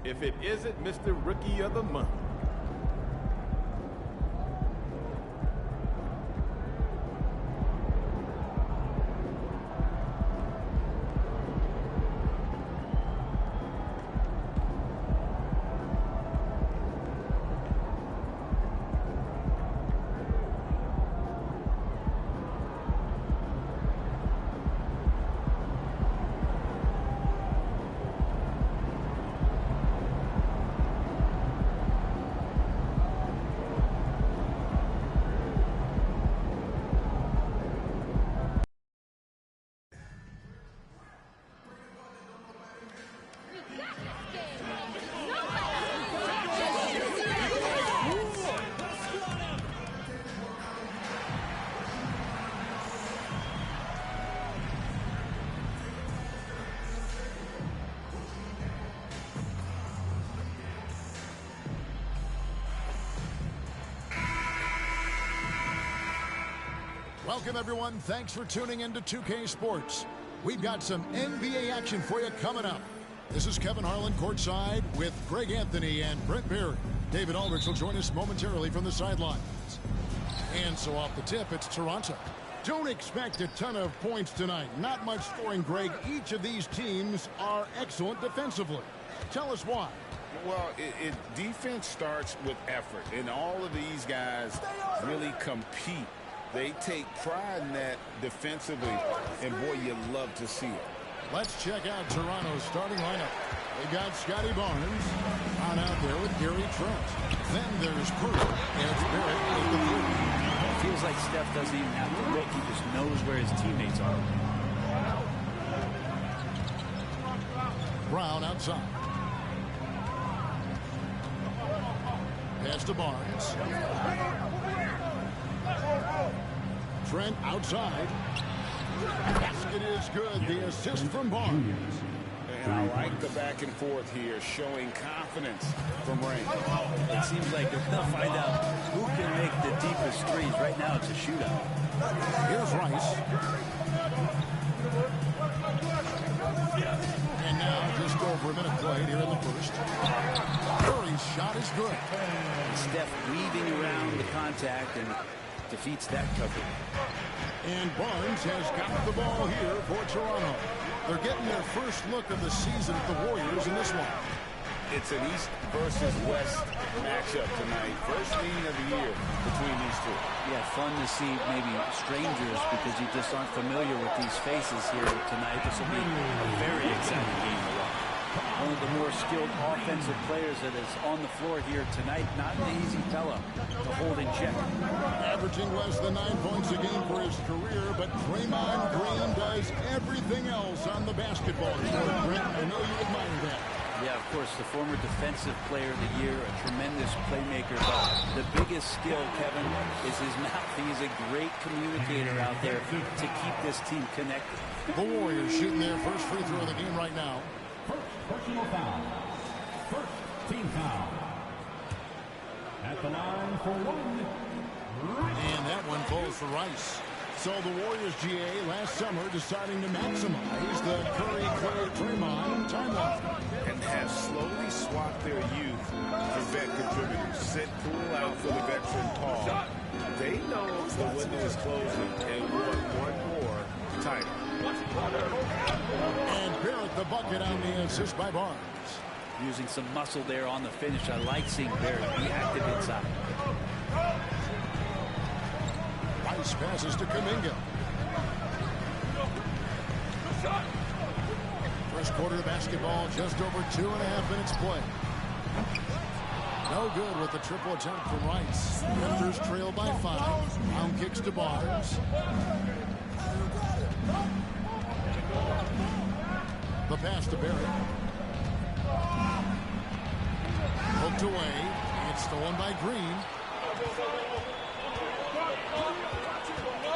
if it isn't Mr. Rookie of the Month. Welcome, everyone. Thanks for tuning into 2K Sports. We've got some NBA action for you coming up. This is Kevin Harlan courtside with Greg Anthony and Brent Barry. David Aldridge will join us momentarily from the sidelines. And so off the tip, it's Toronto. Don't expect a ton of points tonight. Not much scoring, Greg. Each of these teams are excellent defensively. Tell us why. Well, defense starts with effort, and all of these guys really compete. They take pride in that defensively, and boy, you love to see it. Let's check out Toronto's starting lineup. They got Scotty Barnes on out there with Gary Trent. Then there's Curry, and it's Barrett with the three. It feels like Steph doesn't even have to look. He just knows where his teammates are. Brown outside. Pass to Barnes. Trent outside. Basket is good. The assist from Barnes. And I like the back and forth here, showing confidence from Ray. It seems like they're going to find out who can make the deepest threes. Right now, it's a shootout. Here's Rice. And now just over a minute played here in the first. Curry's shot is good. Steph weaving around the contact and defeats that cover. And Barnes has got the ball here for Toronto. They're getting their first look of the season at the Warriors in this one. It's an East versus West matchup tonight. First meeting of the year between these two. Yeah, fun to see maybe strangers because you just aren't familiar with these faces here tonight. This will be a very exciting game to watch. One of the more skilled offensive players that is on the floor here tonight. Not an easy fella to hold in check. Averaging less than 9 points a game for his career, but Draymond Green does everything else on the basketball court. Brent, I know you admire that. Yeah, of course, the former defensive player of the year, a tremendous playmaker. But the biggest skill, Kevin, is his mouth. He's a great communicator out there to keep this team connected. The Warriors shooting their first free throw of the game right now. First personal foul. First team foul. At the line for one. And that one falls for Rice. So the Warriors GA last summer deciding to maximize the Curry, Clay, Draymond timeline. And have slowly swapped their youth for vet contributors. Sit cool out for the veteran Paul. They know the window is closing and want one more title. And Barrett the bucket on the assist by Barnes. Using some muscle there on the finish. I like seeing Barrett be active inside. Rice passes to Kuminga. First quarter of basketball, just over 2.5 minutes play. No good with the triple attempt from Rice. Raptors trail by 5. Brown kicks to Barnes. The pass to Barrett. Poked away. It's stolen by Green.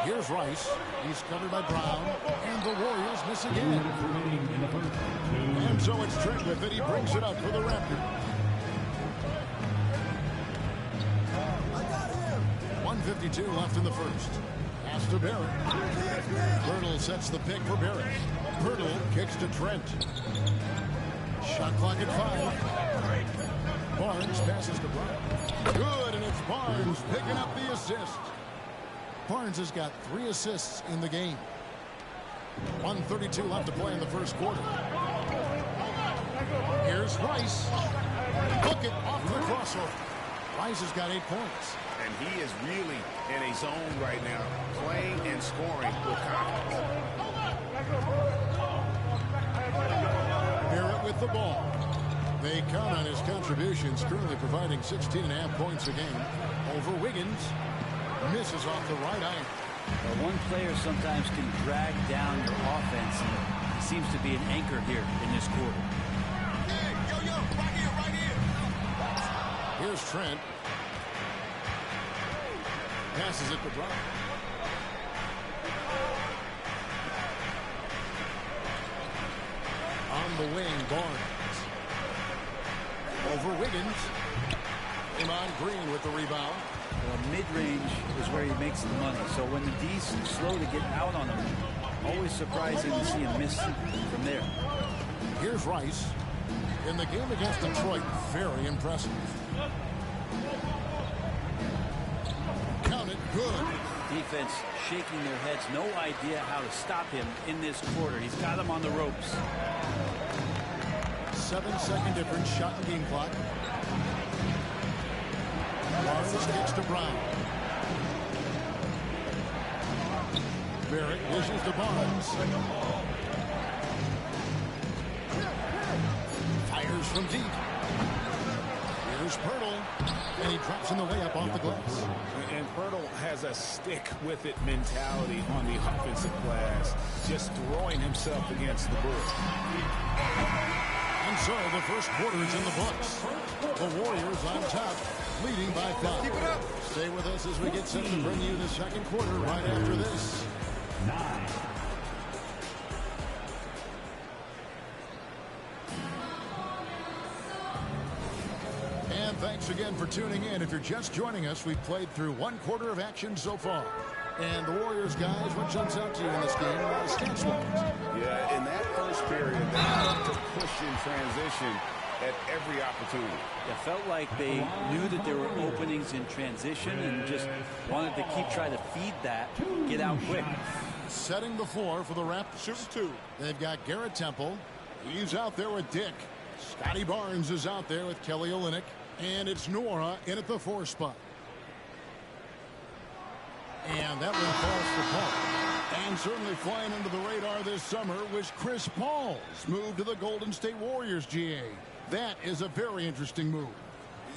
Here's Rice. He's covered by Brown. And the Warriors miss again. And so it's Trent with it. He brings it up for the Raptors. 1:52 left in the first. Pass to Barrett. Hurdle sets the pick for Barrett. Hurdle kicks to Trent. Shot clock at 5. Barnes passes to Brown. Good, and it's Barnes picking up the assist. Barnes has got 3 assists in the game. 1:32 left to play in the first quarter. Here's Rice. Hook it off the crossover. Rice has got 8 points. And he is really in a zone right now, playing and scoring with confidence. Barrett with the ball. They count on his contributions, currently providing 16.5 points a game. Over Wiggins. Misses off the right iron. Well, one player sometimes can drag down your offense, and he seems to be an anchor here in this quarter. Hey, yo, right here. Here's Trent. Passes it to Brown. On the wing, Barnes. Over Wiggins. Iman Green with the rebound. Well, mid-range is where he makes the money. So when the D's slow to get out on him, always surprising to see him miss from there. Here's Rice. In the game against Detroit, very impressive. Count it, good. Defense shaking their heads. No idea how to stop him in this quarter. He's got him on the ropes. 7-second difference, shot and game clock. Barnes kicks to Brown. Barrett dishes to Barnes. Fires from deep. Here's Pirtle. And he drops in the layup off the glass. And Pirtle has a stick-with-it mentality on the offensive glass, just throwing himself against the board. And so the first quarter is in the books. The Warriors on top, leading by 5. Keep it up. Stay with us as we get set to bring you the second quarter right after this. 9. And thanks again for tuning in. If you're just joining us, we've played through 1 quarter of action so far. And the Warriors, guys, what jumps out to you in this game? Stats-wise. Yeah, in that first period, they had to push in transition at every opportunity. It felt like they knew that there were openings in transition and just wanted to keep trying to feed that, get out quick. Setting the floor for the Raptors. Shoot 2. They've got Garrett Temple. He's out there with Dick. Scotty Barnes is out there with Kelly Olynyk. And it's Nora in at the 4 spot. And that one falls for Paul. And certainly flying under the radar this summer was Chris Paul's move to the Golden State Warriors, GA. That is a very interesting move.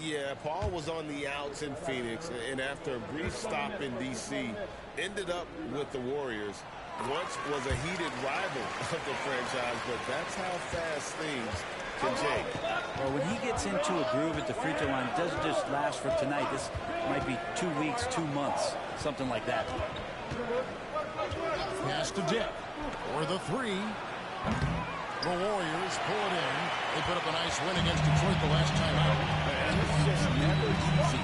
Yeah, Paul was on the outs in Phoenix, and after a brief stop in D.C., ended up with the Warriors. Once was a heated rival of the franchise, but that's how fast things can change. Well, when he gets into a groove at the free throw line, it doesn't just last for tonight. This might be 2 weeks, 2 months, something like that. Pass to Dick for the 3. The Warriors pull it in. They put up a nice win against Detroit the last time out. And it's just never easy.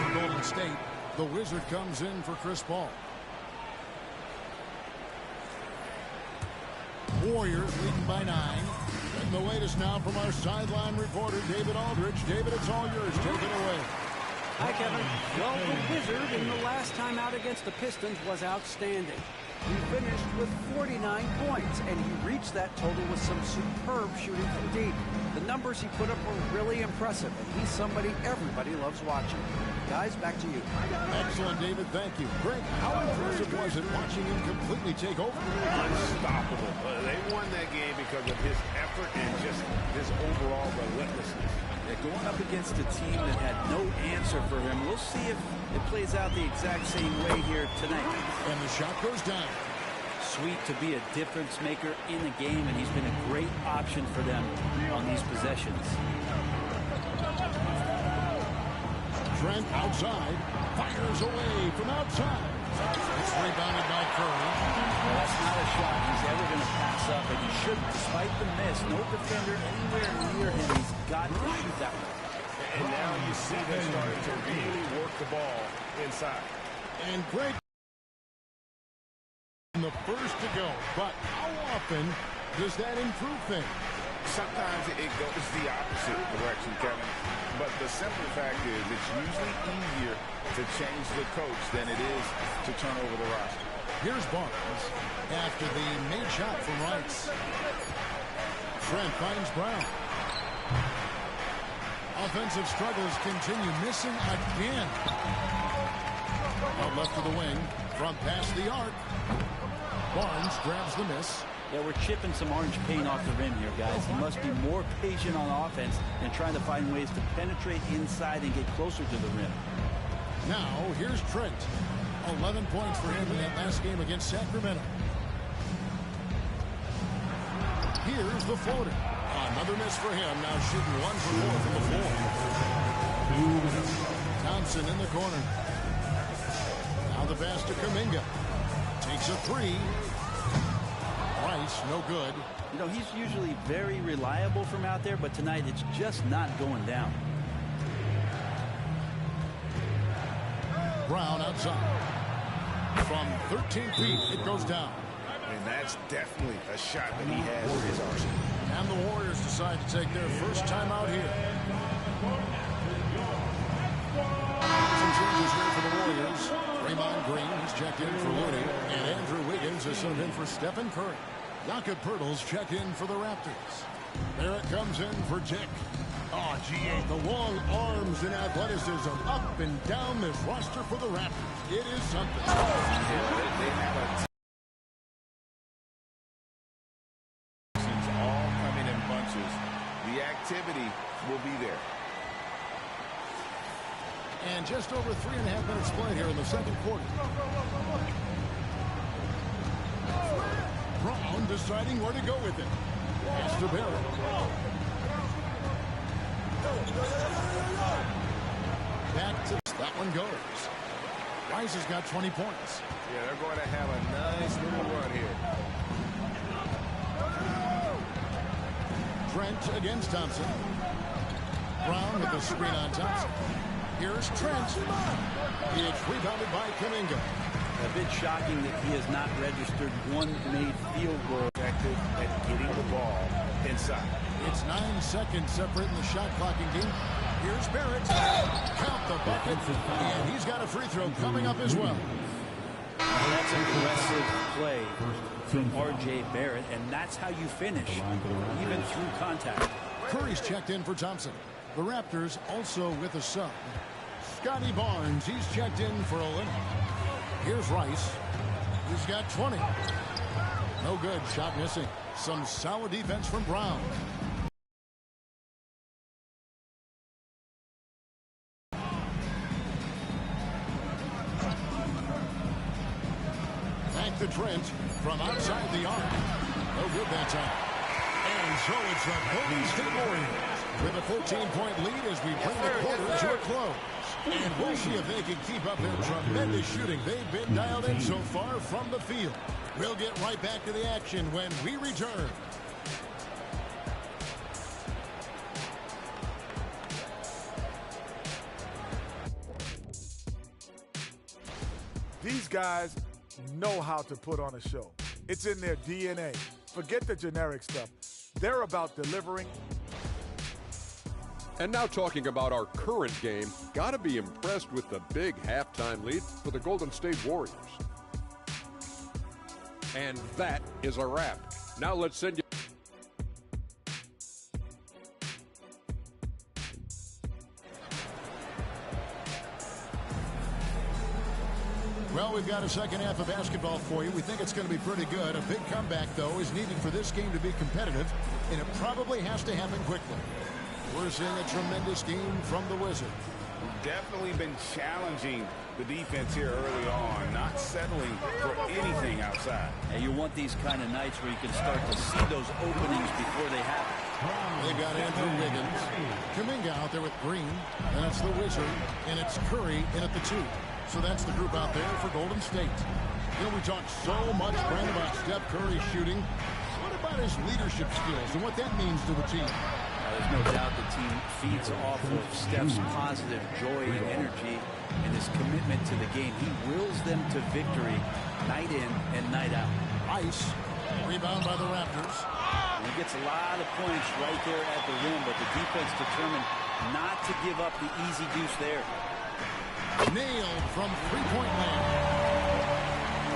For Golden State, the Wizard comes in for Chris Paul. Warriors leading by 9. And the latest now from our sideline reporter, David Aldridge. David, it's all yours. Take it away. Hi, Kevin. Well, the Wizard in the last time out against the Pistons was outstanding. He finished with 49 points, and he reached that total with some superb shooting from deep. The numbers he put up were really impressive, and he's somebody everybody loves watching. Guys, back to you. Excellent, David. Thank you. Greg, how impressive was it watching him completely take over? Unstoppable. They won that game because of his effort and just his overall relentlessness. Yeah, going up against a team that had no answer for him. We'll see if it plays out the exact same way here tonight. And the shot goes down. Sweet to be a difference maker in the game, and he's been a great option for them on these possessions. Trent outside, fires away from outside. It's rebounded by Curry. Well, that's not a shot he's ever going to pass up, and he shouldn't, despite the miss. No defender anywhere near him. He's got to shoot that one. And now you see them starting to really work the ball inside. And Greg to go. But how often does that improve things? Sometimes it goes the opposite direction, Kevin. But the simple fact is it's usually easier to change the coach than it is to turn over the roster. Here's Barnes after the made shot from Rice. Trent finds Brown. Offensive struggles continue, missing again. Out left to the wing from past the arc. Barnes grabs the miss. Yeah, we're chipping some orange paint off the rim here, guys. He must be more patient on offense and trying to find ways to penetrate inside and get closer to the rim. Now, here's Trent. 11 points for him in that last game against Sacramento. Here's the floater. Another miss for him. Now shooting 1 for 4 from the floor. Thompson in the corner. Now the pass to Kuminga. Takes a 3. Rice, no good. You know, he's usually very reliable from out there, but tonight it's just not going down. Brown outside. From 13 feet, it goes down. And that's definitely a shot that he has in his arsenal. And the Warriors decide to take their first time out here. Some changes here for the Warriors. Draymond Green has checked in for Looney, and Andrew Wiggins has subbed in for Stephen Curry. Jakob Poeltl's checked in for the Raptors. Barrett comes in for Dick. Oh, GA, the long arms and athleticism up and down this roster for the Raptors. It is something. Yeah, they have a all coming in bunches. The activity will be there. And just over 3.5 minutes played here in the second quarter. Brown deciding where to go with it. Pass to Barrett. Back to that one goes. Rice has got 20 points. Yeah, they're going to have a nice little run here. Trent against Thompson. Brown with the screen on Thompson. Here's Trent. It's rebounded by Kuminga. A bit shocking that he has not registered one made field goal. Effective at getting the ball inside. It's 9 seconds separating the shot clock in game. Here's Barrett. Count the bucket. And he's got a free throw coming up as well. That's an aggressive play from R.J. Barrett, and that's how you finish, even through contact. Curry's checked in for Thompson. The Raptors also with a sub. Scotty Barnes, he's checked in for Olin. Here's Rice. He's got 20. No good. Shot missing. Some solid defense from Brown. Back to Trent from outside the arc. No good that time. And so it's the Golden State Warriors with a 14-point lead as we bring the quarter to a close. And we'll see if they can keep up their tremendous shooting they've been dialed in so far from the field. We'll get right back to the action when we return. These guys know how to put on a show. It's in their DNA. Forget the generic stuff. They're about delivering. And now talking about our current game, gotta be impressed with the big halftime lead for the Golden State Warriors. And that is a wrap. Now let's send you. Well, we've got a second half of basketball for you. We think it's going to be pretty good. A big comeback, though, is needed for this game to be competitive, and it probably has to happen quickly. We're seeing a tremendous game from the Wizards. Definitely been challenging the defense here early on, not settling for anything outside. And you want these kind of nights where you can start to see those openings before they happen. They've got Andrew Wiggins. Kuminga out there with Green. And it's the Wizard. And it's Curry in at the 2. So that's the group out there for Golden State. You know, we talked so much, Brent, about Steph Curry shooting. What about his leadership skills and what that means to the team? There's no doubt the team feeds off of Steph's positive joy and energy and his commitment to the game. He wills them to victory night in and night out. Rice. Rebound by the Raptors. He gets a lot of points right there at the rim, but the defense determined not to give up the easy deuce there. Nailed from three-point land.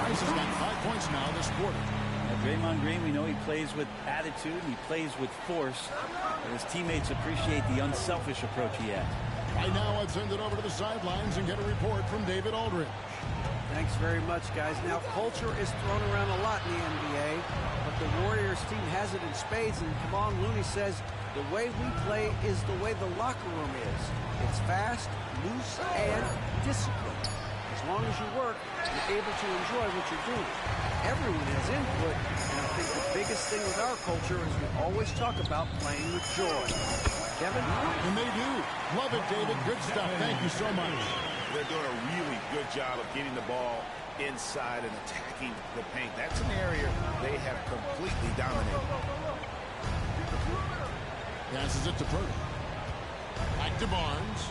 Rice has got 5 points now this quarter. Now, Draymond Green, we know he plays with attitude, he plays with force, but his teammates appreciate the unselfish approach he has. Right now, I'd send it over to the sidelines and get a report from David Aldridge. Thanks very much, guys. Now, culture is thrown around a lot in the NBA, but the Warriors team has it in spades, and Kevon Looney says the way we play is the way the locker room is. It's fast, loose, and disciplined. As long as you work, you're able to enjoy what you're doing. Everyone has input, and I think the biggest thing with our culture is we always talk about playing with joy. Kevin? And they do. Love it, David. Good stuff. Thank you so much. They're doing a really good job of getting the ball inside and attacking the paint. That's an area they have completely dominated. Passes it to Purdy. Back to Barnes.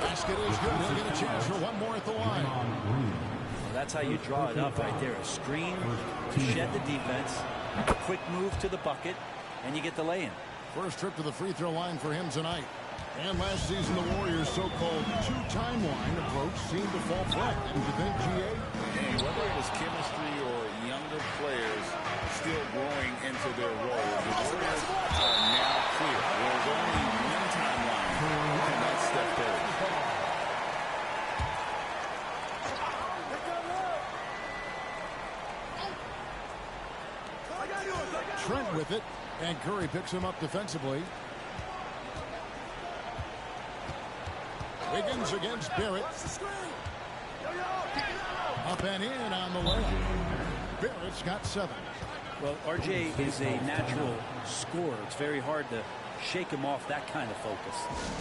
Basket is good. He'll get a chance for one more at the line. Well, that's how you draw it up right there. A screen to shed the defense, a quick move to the bucket, and you get the lay-in. First trip to the free throw line for him tonight. And last season, the Warriors' so-called two-timeline approach seemed to fall flat. Didn't you think, G.A.? Hey, whether it was chemistry or younger players still growing into their roles, the Warriors are now clear. There's only one timeline, and that's Steph Curry. Trent with it, and Curry picks him up defensively. Wiggins against Barrett. Up and in on the layup. Barrett's got 7. Well, RJ is a natural scorer. It's very hard to shake him off that kind of focus.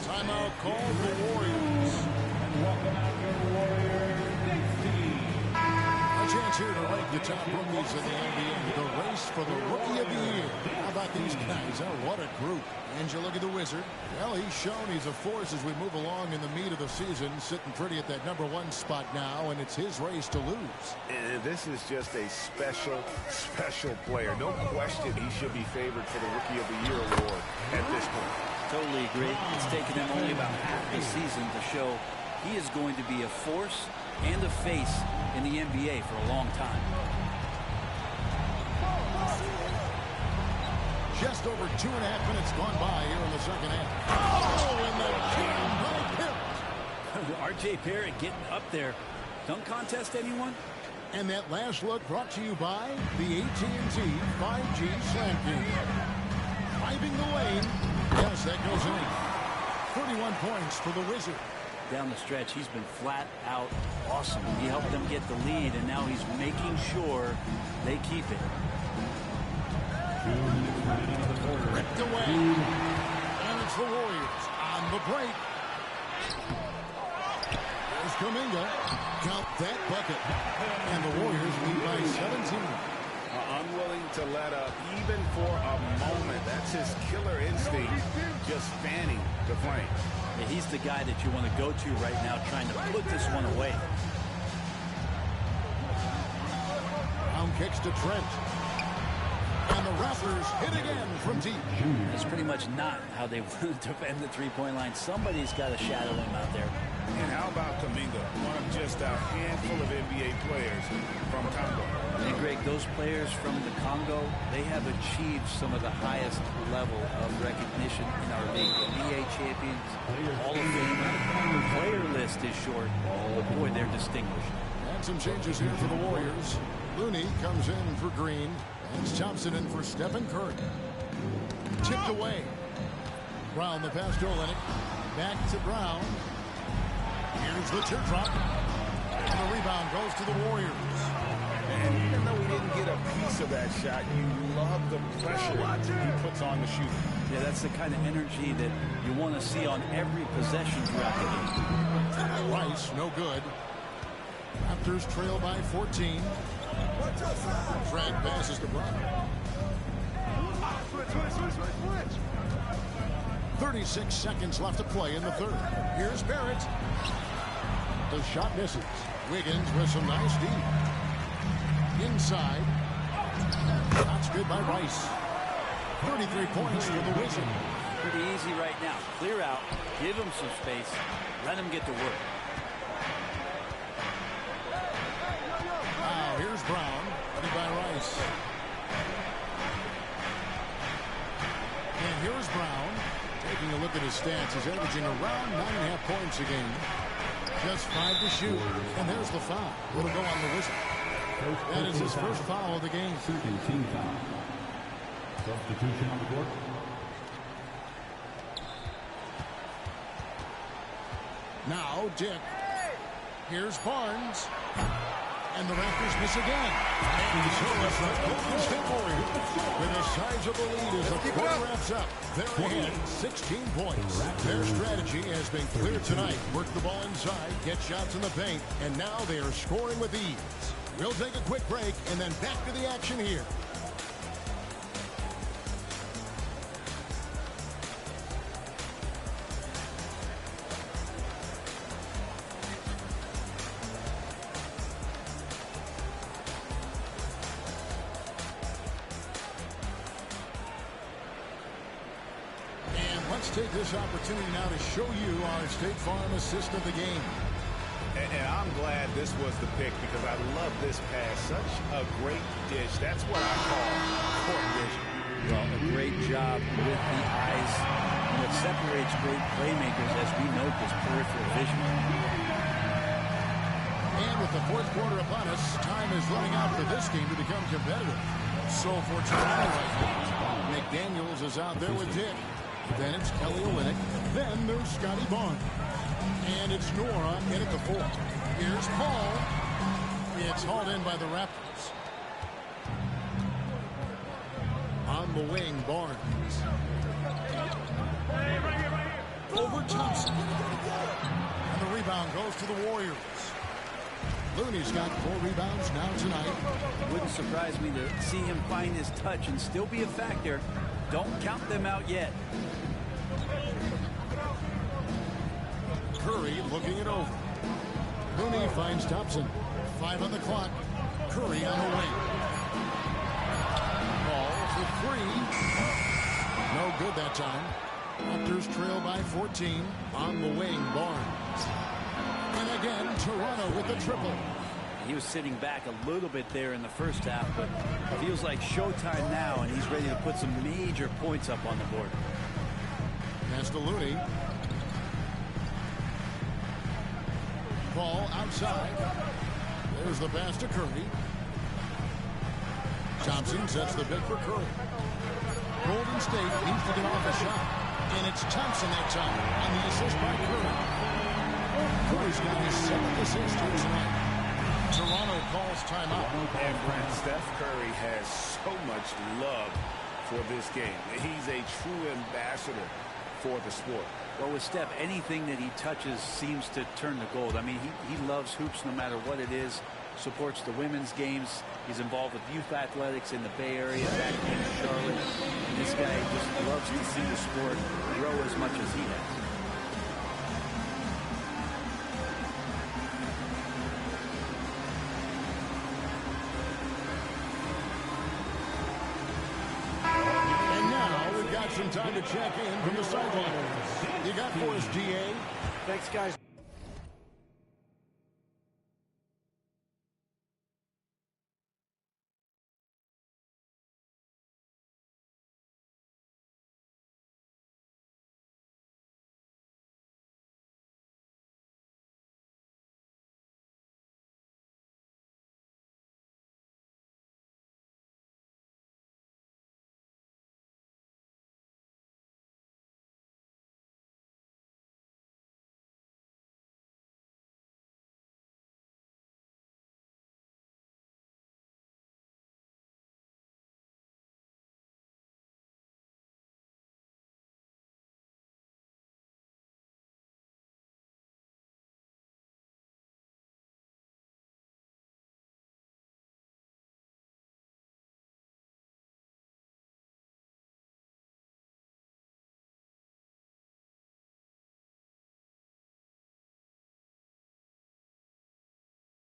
Timeout called the Warriors. And welcome out your Warriors, next team. A chance here to rank the top rookies in the NBA. The race for the Rookie of the Year. How about these guys? Oh, what a group. And you look at the Wizard. Well, he's shown he's a force as we move along in the meat of the season. Sitting pretty at that #1 spot now, and it's his race to lose. This is just a special, special player. No question he should be favored for the Rookie of the Year award at this point. Totally agree. It's taken him only about half the season to show he is going to be a force and a face in the NBA for a long time. Just over 2.5 minutes gone by here in the second half. Oh, and the jam by Barrett. RJ Barrett getting up there. Dunk contest, anyone? And that last look brought to you by the AT&T 5G Slam King. Driving the lane. Yes, that goes in. 31 points for the Wizard. Down the stretch, he's been flat out awesome. He helped them get the lead, and now he's making sure they keep it. Ripped away. And it's the Warriors on the break. There's Kuminga. Count that bucket. And the Warriors lead by 17. Unwilling to let up even for a moment. That's his killer instinct, just fanning the flames. Yeah, he's the guy that you want to go to right now, trying to put this one away. Brown kicks to Trent. And the Raptors hit again from deep. That's pretty much not how they want to defend the three-point line. Somebody's got to shadow him out there. And how about Kuminga, one of just a handful of NBA players from Congo. And Greg, those players from the Congo, they have achieved some of the highest level of recognition in our league. NBA champions, Hall of Fame. The player list is short, but boy, they're distinguished. And some changes here for the Warriors. Looney comes in for Green. And Thompson in for Stephen Curry. Tipped away. Brown the pass to Olynyk. Back to Brown. Here's the teardrop. And the rebound goes to the Warriors. And even though he didn't get a piece of that shot, you love the pressure he puts on the shooter. Yeah, that's the kind of energy that you want to see on every possession throughout the game. Rice, no good. Raptors trail by 14. Trent passes to Brown. 36 seconds left to play in the third. Here's Barrett. The shot misses. Wiggins with some nice deep. Inside. Shot's good by Rice. 33 points for the Wizards. Pretty easy right now. Clear out. Give him some space. Let him get to work. Now here's Brown. Ready by Rice. And here's Brown. Taking a look at his stats. He's averaging around 9.5 points a game. Just 5 to shoot. And there's the foul. It'll go on the Wizards. That is his first foul of the game. Second team foul. Substitution on the court. Now Dick. Here's Barnes. And the Raptors miss again. And so it's the Golden State Warriors with a sizable lead as the quarter wraps up. They're ahead 16 points. Their strategy has been clear tonight. Work the ball inside, get shots in the paint, and now they are scoring with ease. We'll take a quick break and then back to the action here. Let's take this opportunity now to show you our State Farm assist of the game. And I'm glad this was the pick because I love this pass. Such a great dish. That's what I call court vision. Well, a great job with the eyes. What separates great playmakers, as we note, is peripheral vision. And with the fourth quarter upon us, time is running out for this game to become competitive. So for tonight right now, McDaniels is out there with Dick. Then it's Kelly Olynyk. Then there's Scotty Barnes. And it's Nora in at the 4. Here's Paul. It's hauled in by the Raptors. On the wing, Barnes. Over Thompson. And the rebound goes to the Warriors. Looney's got 4 rebounds now tonight. Wouldn't surprise me to see him find his touch and still be a factor. Don't count them out yet. Curry looking it over. Looney finds Thompson. 5 on the clock. Curry on the wing. Ball for 3. No good that time. Raptors trail by 14. On the wing, Barnes. And again, Toronto with the triple. He was sitting back a little bit there in the first half, but it feels like showtime now, and he's ready to put some major points up on the board. Pass to Looney. Ball outside. There's the pass to Curry. Thompson sets the pick for Curry. Golden State needs to get off a shot. And it's Thompson that time on the assist by Curry. Curry's got his 7th assist here tonight. Toronto calls timeout. And Brent, Steph Curry has so much love for this game. He's a true ambassador for the sport. Well, with Steph, anything that he touches seems to turn to gold. I mean, he loves hoops no matter what it is. Supports the women's games. He's involved with youth athletics in the Bay Area, back in Charlotte. And this guy just loves to see the sport grow as much as he has. Some time to check in from the sidelines. You got for us, GA? Thanks, guys.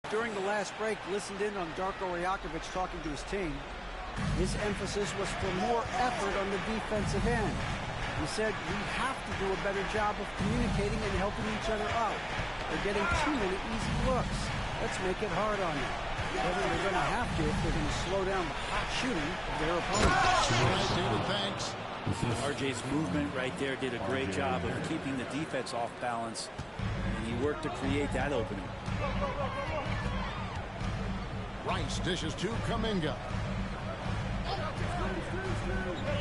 during the last break, listened in on Darko Rajakovic talking to his team. His emphasis was for more effort on the defensive end. He said, we have to do a better job of communicating and helping each other out. They're getting too many easy looks. Let's make it hard on them. They're going to have to if they're going to slow down the hot shooting of their opponents. David, thanks. RJ's movement right there did a great job of keeping the defense off balance, and he worked to create that opening. Rice dishes to Kuminga.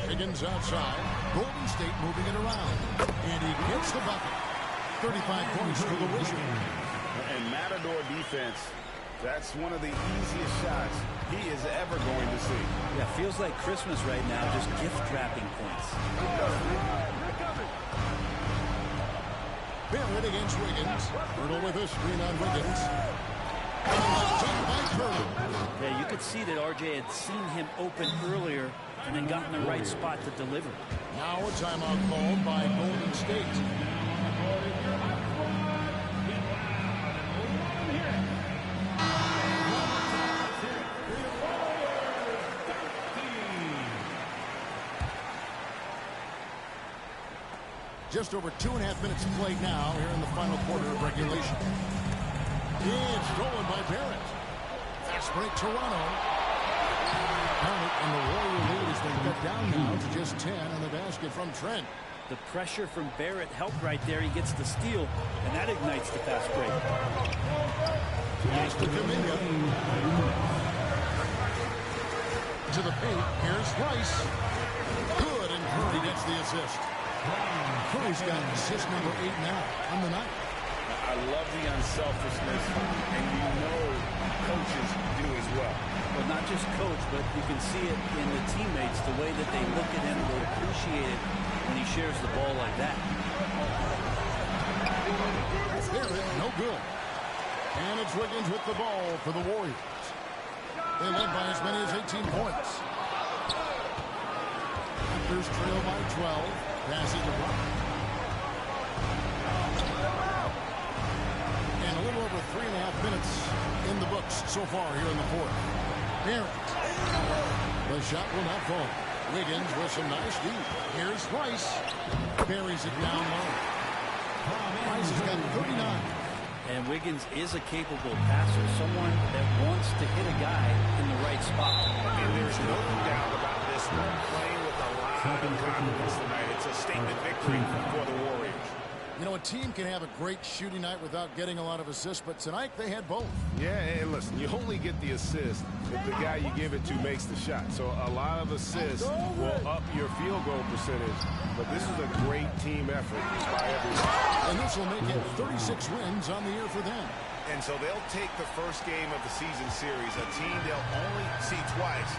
Higgins outside. Golden State moving it around. And he gets the bucket. 35 points for the Wizards. And Matador defense, that's one of the easiest shots he is ever going to see. Yeah, feels like Christmas right now, just gift-wrapping points. Barrett against Wiggins. Hurdle with a screen on Wiggins. By Curry. Yeah, you could see that RJ had seen him open earlier and then gotten the right spot to deliver. Now a timeout called by Golden State. Just over 2.5 minutes played now here in the final quarter of regulation. It's stolen by Barrett. Fast break Toronto. And the Warrior lead as they get down now to just 10 on the basket from Trent. The pressure from Barrett helped right there. He gets the steal, and that ignites the fast break. Pass to Kuminga. To the paint. Here's Rice. Good, and Curry gets the assist. Curry's got assist number 8 now on the night. I love the unselfishness, and you know coaches do as well. Well, not just coach, but you can see it in the teammates, the way that they look at him, they appreciate it when he shares the ball like that. Barrett, no good. And it's Wiggins with the ball for the Warriors. They led by as many as 18 points. Raptors trail by 12. Pass it to Brock. And a little over 3.5 minutes in the books so far here in the fourth. Barrett. The shot will not fall. Wiggins with some nice D. Here's Rice. Buries it down low. Rice has got 39. And Wiggins is a capable passer, someone that wants to hit a guy in the right spot. And there's no doubt about this one. Playing with a lot of confidence tonight. It's a statement victory for the Warriors. You know, a team can have a great shooting night without getting a lot of assists, but tonight they had both. Yeah, and listen, you only get the assist if the guy you give it to makes the shot. So a lot of assists will up your field goal percentage, but this is a great team effort by everyone. And this will make it 36 wins on the year for them. And so they'll take the first game of the season series, a team they'll only see twice.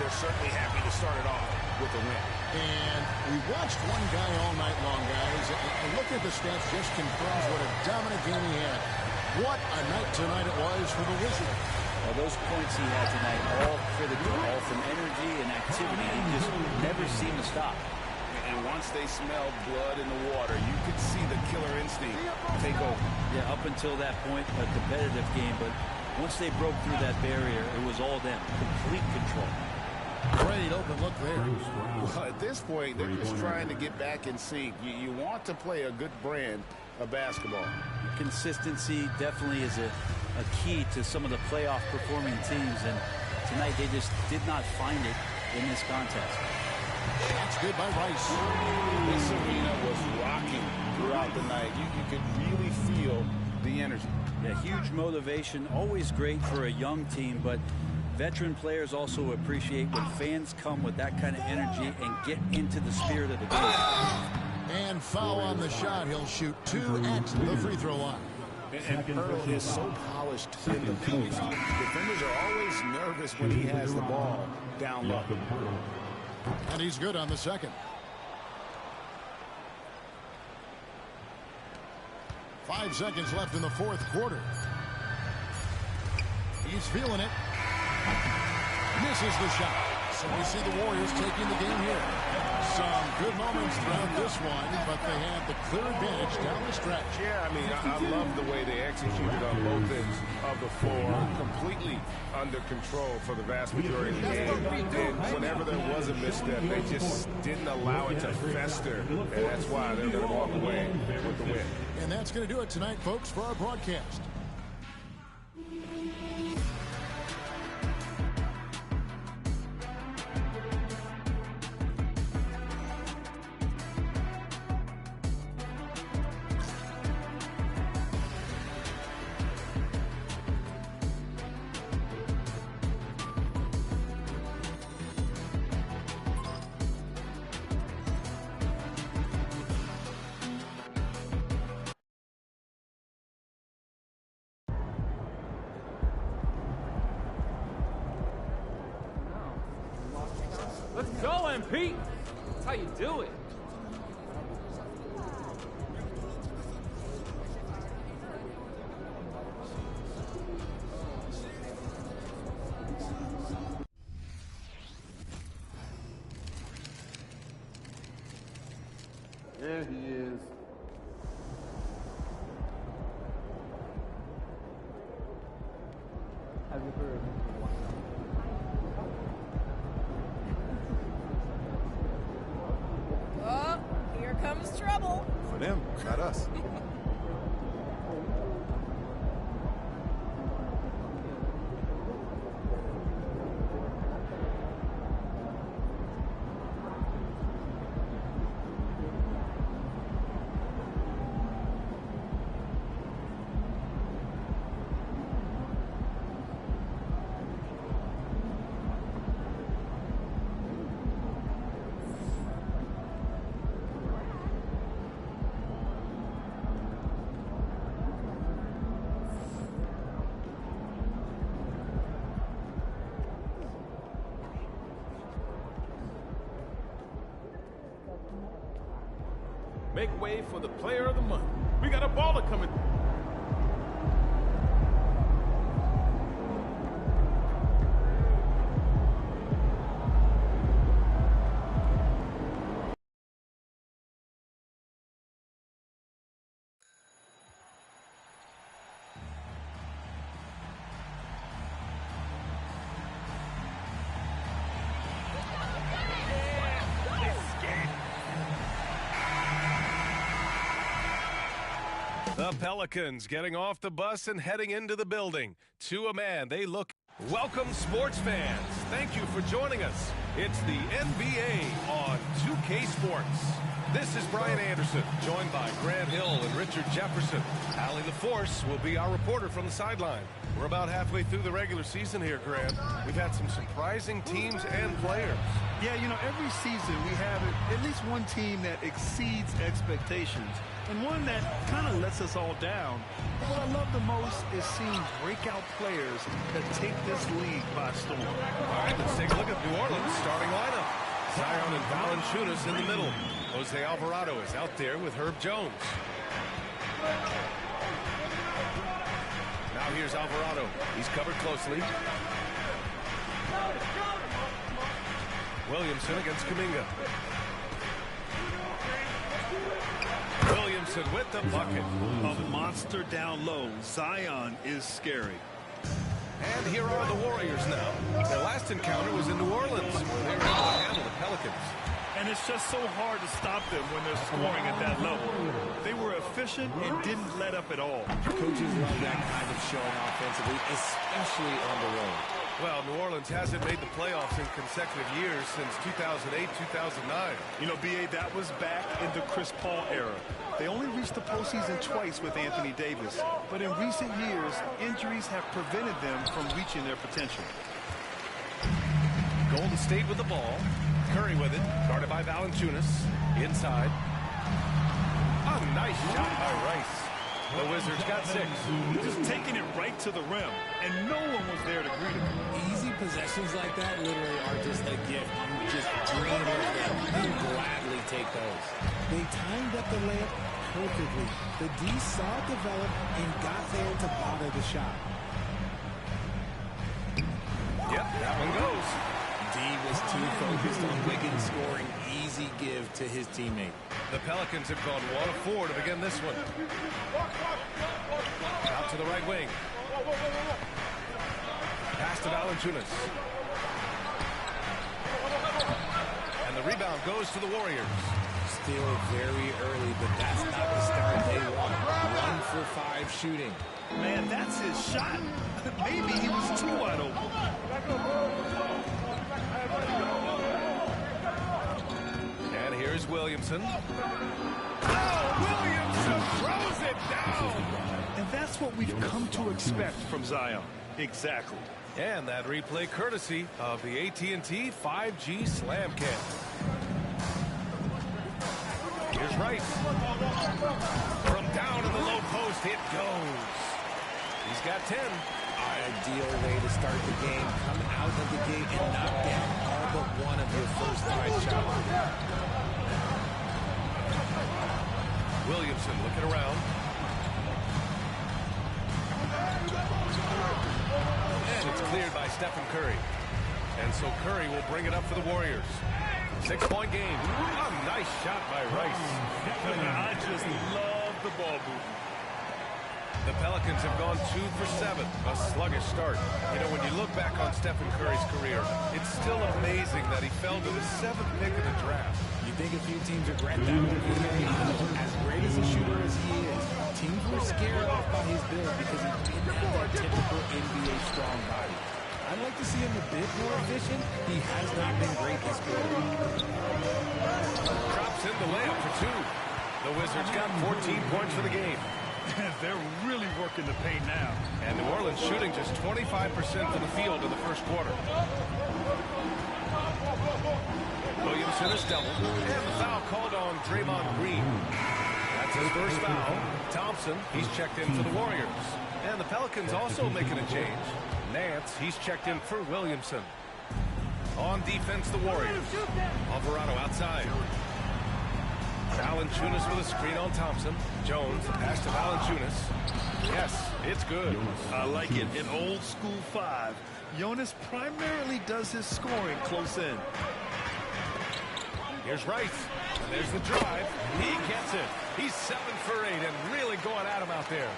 They're certainly happy to start it off with a win. And we watched one guy all night long, guys, and looking at the stats just confirms what a dominant game he had. What a night tonight it was for the Wizards. Well, those points he had tonight, all critical, all from energy and activity. He just never seemed to stop. And once they smelled blood in the water, you could see the killer instinct take over. Yeah, up until that point, a competitive game, but once they broke through that barrier, it was all them, complete control. Great open look there. Well, at this point, they're just trying to get back in sync. You want to play a good brand of basketball. Consistency definitely is a key to some of the playoff performing teams, and tonight they just did not find it in this contest. That's good by Rice. This arena was rocking throughout the night. You could really feel the energy. Yeah, huge motivation, always great for a young team, but veteran players also appreciate when fans come with that kind of energy and get into the spirit of the game. And foul on the shot. He'll shoot 2 at the free throw line. And Pearl is so polished in the post. Defenders are always nervous when he has the ball down low. And he's good on the second. 5 seconds left in the fourth quarter. He's feeling it. Misses the shot. So we see the Warriors taking the game here. Some good moments throughout this one, but they had the clear advantage down the stretch. Yeah, I mean, I love the way they executed on both ends of the floor, completely under control for the vast majority of the game. And whenever there was a misstep, they just didn't allow it to fester, and that's why they're going to walk away with the win. And that's going to do it tonight, folks, for our broadcast. Let's go, MP. That's how you do it. There he is. Have you heard? Oh, here comes trouble. For them, not us. Make way for the player of the month. We got a baller coming. The Pelicans getting off the bus and heading into the building. To a man, they look. Welcome, sports fans. Thank you for joining us. It's the NBA on 2K Sports. This is Brian Anderson, joined by Grant Hill and Richard Jefferson. Allie LaForce will be our reporter from the sideline. We're about halfway through the regular season here, Grant. We've had some surprising teams and players. Yeah, you know, every season we have at least one team that exceeds expectations and one that kind of lets us all down. But what I love the most is seeing breakout players that take this league by storm. All right, let's take a look at New Orleans' starting lineup. Zion and Valanciunas in the middle. Jose Alvarado is out there with Herb Jones. Now here's Alvarado. He's covered closely. Williamson against Kuminga. Williamson with the bucket. A monster down low. Zion is scary. And here are the Warriors now. Their last encounter was in New Orleans. They were able to handle the Pelicans. And it's just so hard to stop them when they're scoring at that level. They were efficient and didn't let up at all. Coaches love that kind of showing offensively, especially on the road. Well, New Orleans hasn't made the playoffs in consecutive years since 2008, 2009. You know, B.A., that was back in the Chris Paul era. They only reached the postseason twice with Anthony Davis. But in recent years, injuries have prevented them from reaching their potential. Golden State with the ball. Curry with it, guarded by Valanciunas. Inside. A nice shot by Rice. The Wizards got 6. Just taking it right to the rim, and no one was there to greet him. Easy possessions like that literally are just a gift. You just dream of them. You gladly take those. They timed up the layup perfectly. The D saw it develop and got there to bother the shot. Yep, that one goes. D was too focused on Wiggins scoring. Easy give to his teammate. The Pelicans have gone 1 of 4 to begin this one. Out to the right wing. Pass to Valanciunas. And the rebound goes to the Warriors. Still very early, but that's not the start they want. 1 for 5 shooting. Man, that's his shot. Maybe he was too wide open. And here's Williamson. Oh, Williamson throws it down. And that's what we've come to expect from Zion. Exactly. And that replay courtesy of the AT&T 5G Slam Cam. Here's Rice. From down in the low post, it goes. He's got 10. Ideal way to start the game. Come out of the gate and knock down all but one of your first 5 shots. Williamson looking around. And it's cleared by Stephen Curry. And so Curry will bring it up for the Warriors. 6-point game. A nice shot by Rice. I just love the ball movement. The Pelicans have gone 2 for 7. A sluggish start. You know, when you look back on Stephen Curry's career, it's still amazing that he fell to the 7th pick of the draft. You think a few teams regret that one? As great as a shooter as he is, teams were scared off by his build because he didn't have that typical NBA strong body. I'd like to see him a bit more efficient. He has not been great this quarter. Drops in the layup for 2. The Wizards got 14 points for the game. They're really working the paint now. And New Orleans shooting just 25% from the field in the first quarter. Williamson is doubled. And the foul called on Draymond Green. That's his first foul. Thompson, he's checked in for the Warriors. And the Pelicans also making a change. Nance, he's checked in for Williamson. On defense, the Warriors. Alvarado outside. Valanciunas with a screen on Thompson. Jones, pass to Valanciunas. Yes, it's good. I like it. In old school 5, Jonas primarily does his scoring close in. Here's Rice. And there's the drive. He gets it. He's 7 for 8 and really going at him out there.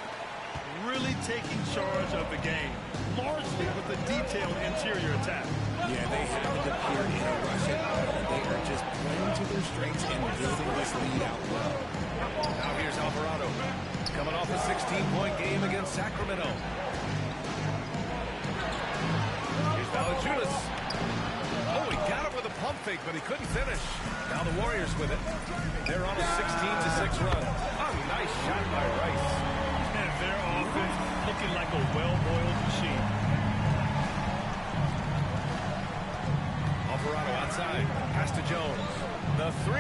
Really taking charge of the game, largely with a detailed interior attack. Yeah, they haven't appeared in a rush at all. They are just playing to their strengths and building this lead out well. Now here's Alvarado, coming off a 16-point game against Sacramento. Here's Valanciunas. Oh, he got it with a pump fake, but he couldn't finish. Now the Warriors with it. They're on a 16-6 run. A nice shot by Rice. And their offense looking like a well-oiled machine. Alvarado outside. Pass to Jones. The 3.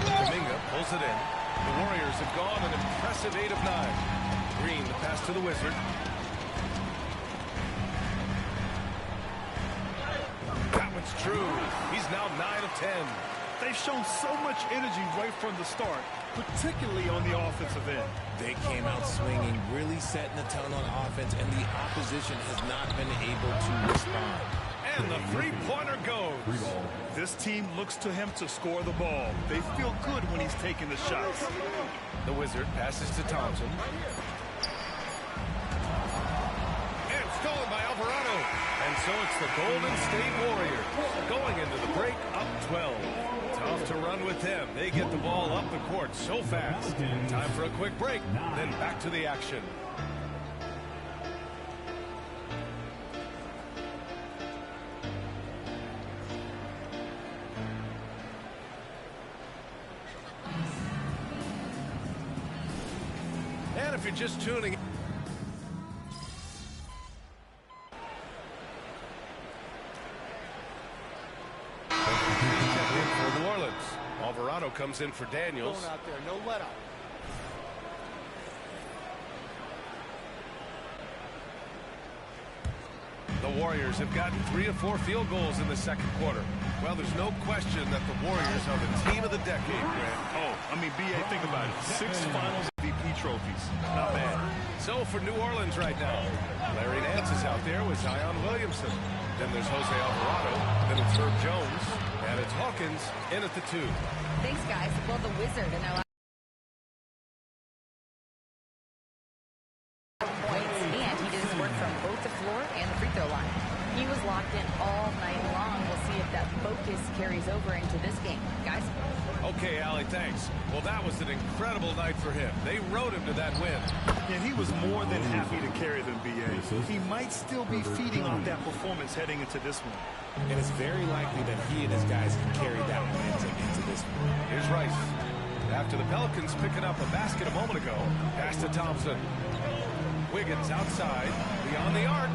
Kuminga pulls it in. The Warriors have gone an impressive 8 of 9. Green, the pass to the Wizard. That one's true. He's now 9 of 10. They've shown so much energy right from the start, particularly on the offensive end. They came out swinging, really setting the tone on offense, and the opposition has not been able to respond. And the three-pointer goes. This team looks to him to score the ball. They feel good when he's taking the shots. The Wizard passes to Thompson. And stolen by Alvarado. And so it's the Golden State Warriors going into the break up 12. Tough to run with them. They get the ball up the court so fast. Time for a quick break, then back to the action. And if you're just tuning in, for New Orleans. Alvarado comes in for Daniels. Going out there, no let up. The Warriors have gotten 3 of 4 field goals in the second quarter. Well, there's no question that the Warriors are the team of the decade, Grant. Oh, I mean, B.A., think about it. 6 finals MVP trophies. Not bad. So for New Orleans right now, Larry Nance is out there with Zion Williamson. Then there's Jose Alvarado. Then it's Herb Jones. And it's Hawkins in at the 2. Thanks, guys. Well, the Wizard and their points, and he did his work from both the floor and the free throw line. He was locked in all night long. We'll see if that focus carries over into this game. Guys? Okay, Allie, thanks. Well, that was an incredible night for him. They rode him to that win. And he was more than happy to carry them, B.A. He might still be feeding off that performance heading into this one. And it's very likely that he and his guys can carry that momentum into this one. Here's Rice. After the Pelicans picking up a basket a moment ago, pass to Thompson. Wiggins outside, beyond the arc.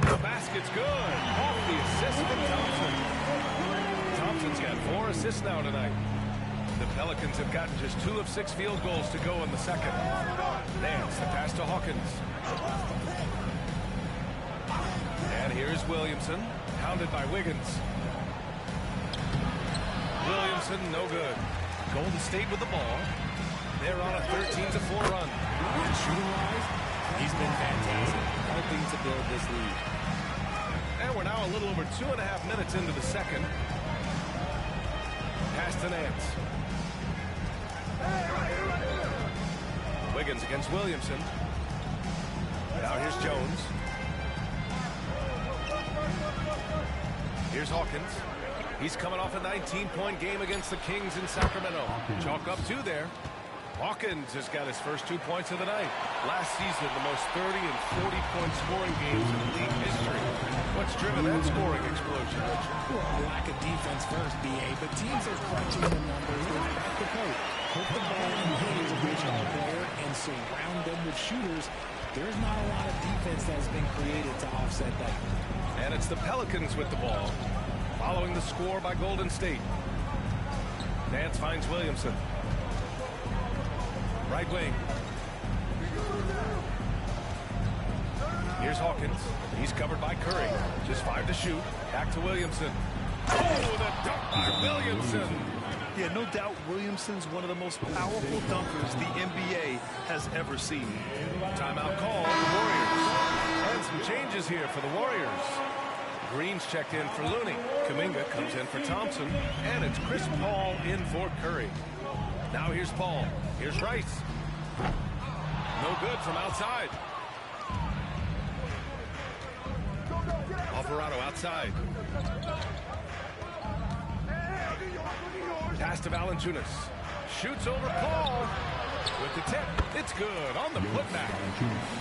The basket's good. Off the assist from Thompson. Thompson's got 4 assists now tonight. The Pelicans have gotten just 2 of 6 field goals to go in the second. Nance, the pass to Hawkins. And here's Williamson, hounded by Wiggins. Williamson, no good. Golden State with the ball. They're on a 13-4 run. Shooting-wise, he's been fantastic, helping to build this lead. And we're now a little over 2.5 minutes into the second. Pass to Nance. Wiggins against Williamson. Now here's Jones. Here's Hawkins. He's coming off a 19-point game against the Kings in Sacramento. Chalk up 2 there. Hawkins has got his first 2 points of the night. Last season, the most 30 and 40-point scoring games in league history. What's driven that scoring explosion, Richard? Well, lack of defense first, B.A., but teams are crunching the numbers with back the coat. Put the ball in the hands of each player and surround them with shooters. There's not a lot of defense that has been created to offset that. And it's the Pelicans with the ball, following the score by Golden State. Nance finds Williamson. Right wing. Here's Hawkins. He's covered by Curry. Just 5 to shoot. Back to Williamson. Oh, the dunk by Williamson. Yeah, no doubt Williamson's one of the most powerful dunkers the NBA has ever seen. Timeout call on the Warriors. And some changes here for the Warriors. Green's checked in for Looney. Kuminga comes in for Thompson. And it's Chris Paul in for Curry. Now here's Paul. Here's Rice. No good from outside. Alvarado outside. Pass to Valanciunas. Shoots over Paul. With the tip. It's good on the putback.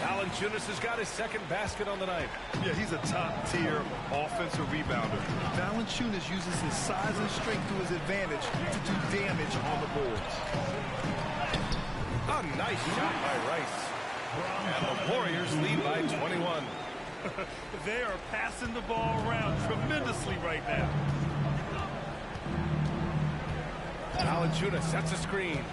Valanciunas has got his second basket on the night. Yeah, he's a top-tier offensive rebounder. Valanciunas uses his size and strength to his advantage to do damage on the boards. A nice shot by Rice. And the Warriors lead by 21. They are passing the ball around tremendously right now. Valanciunas sets a screen.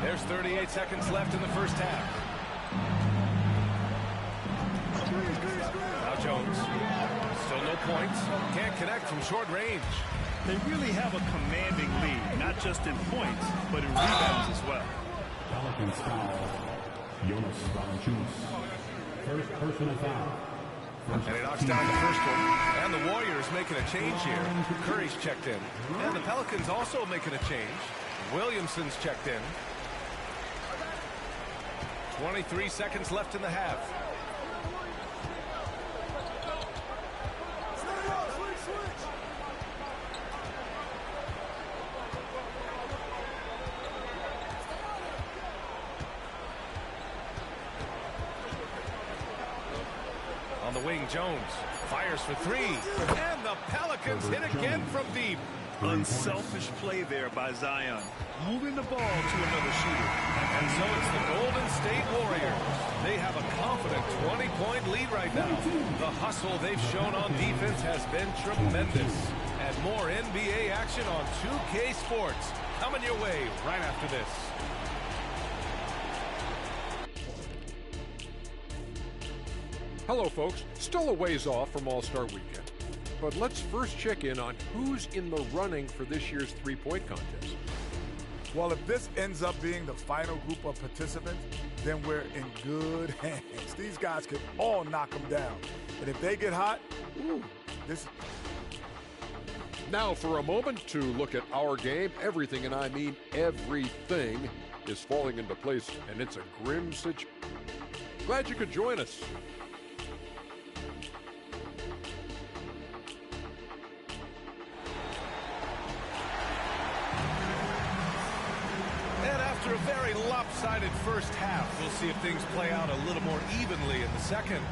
There's 38 seconds left in the first half. Now Jones. Still no points. Can't connect from short range. They really have a commanding lead, not just in points, but in rebounds as well. Pelicans foul. Jonas Valanciunas. First personal foul. And he knocks down the first one. And the Warriors making a change here. Curry's checked in. And the Pelicans also making a change. Williamson's checked in. 23 seconds left in the half. On the wing, Jones fires for 3. And the Pelicans hit again from deep. Unselfish play there by Zion, moving the ball to another shooter. And so it's the Golden State Warriors. They have a confident 20-point lead right now. The hustle they've shown on defense has been tremendous. And more NBA action on 2K Sports coming your way right after this. Hello, folks. Still a ways off from All-Star Weekend. But let's first check in on who's in the running for this year's three-point contest. Well, if this ends up being the final group of participants, then we're in good hands. These guys can all knock them down. And if they get hot, this. Now for a moment to look at our game. Everything, and I mean everything, is falling into place, and it's a grim situation. Glad you could join us. And after a very lopsided first half, we'll see if things play out a little more evenly in the second.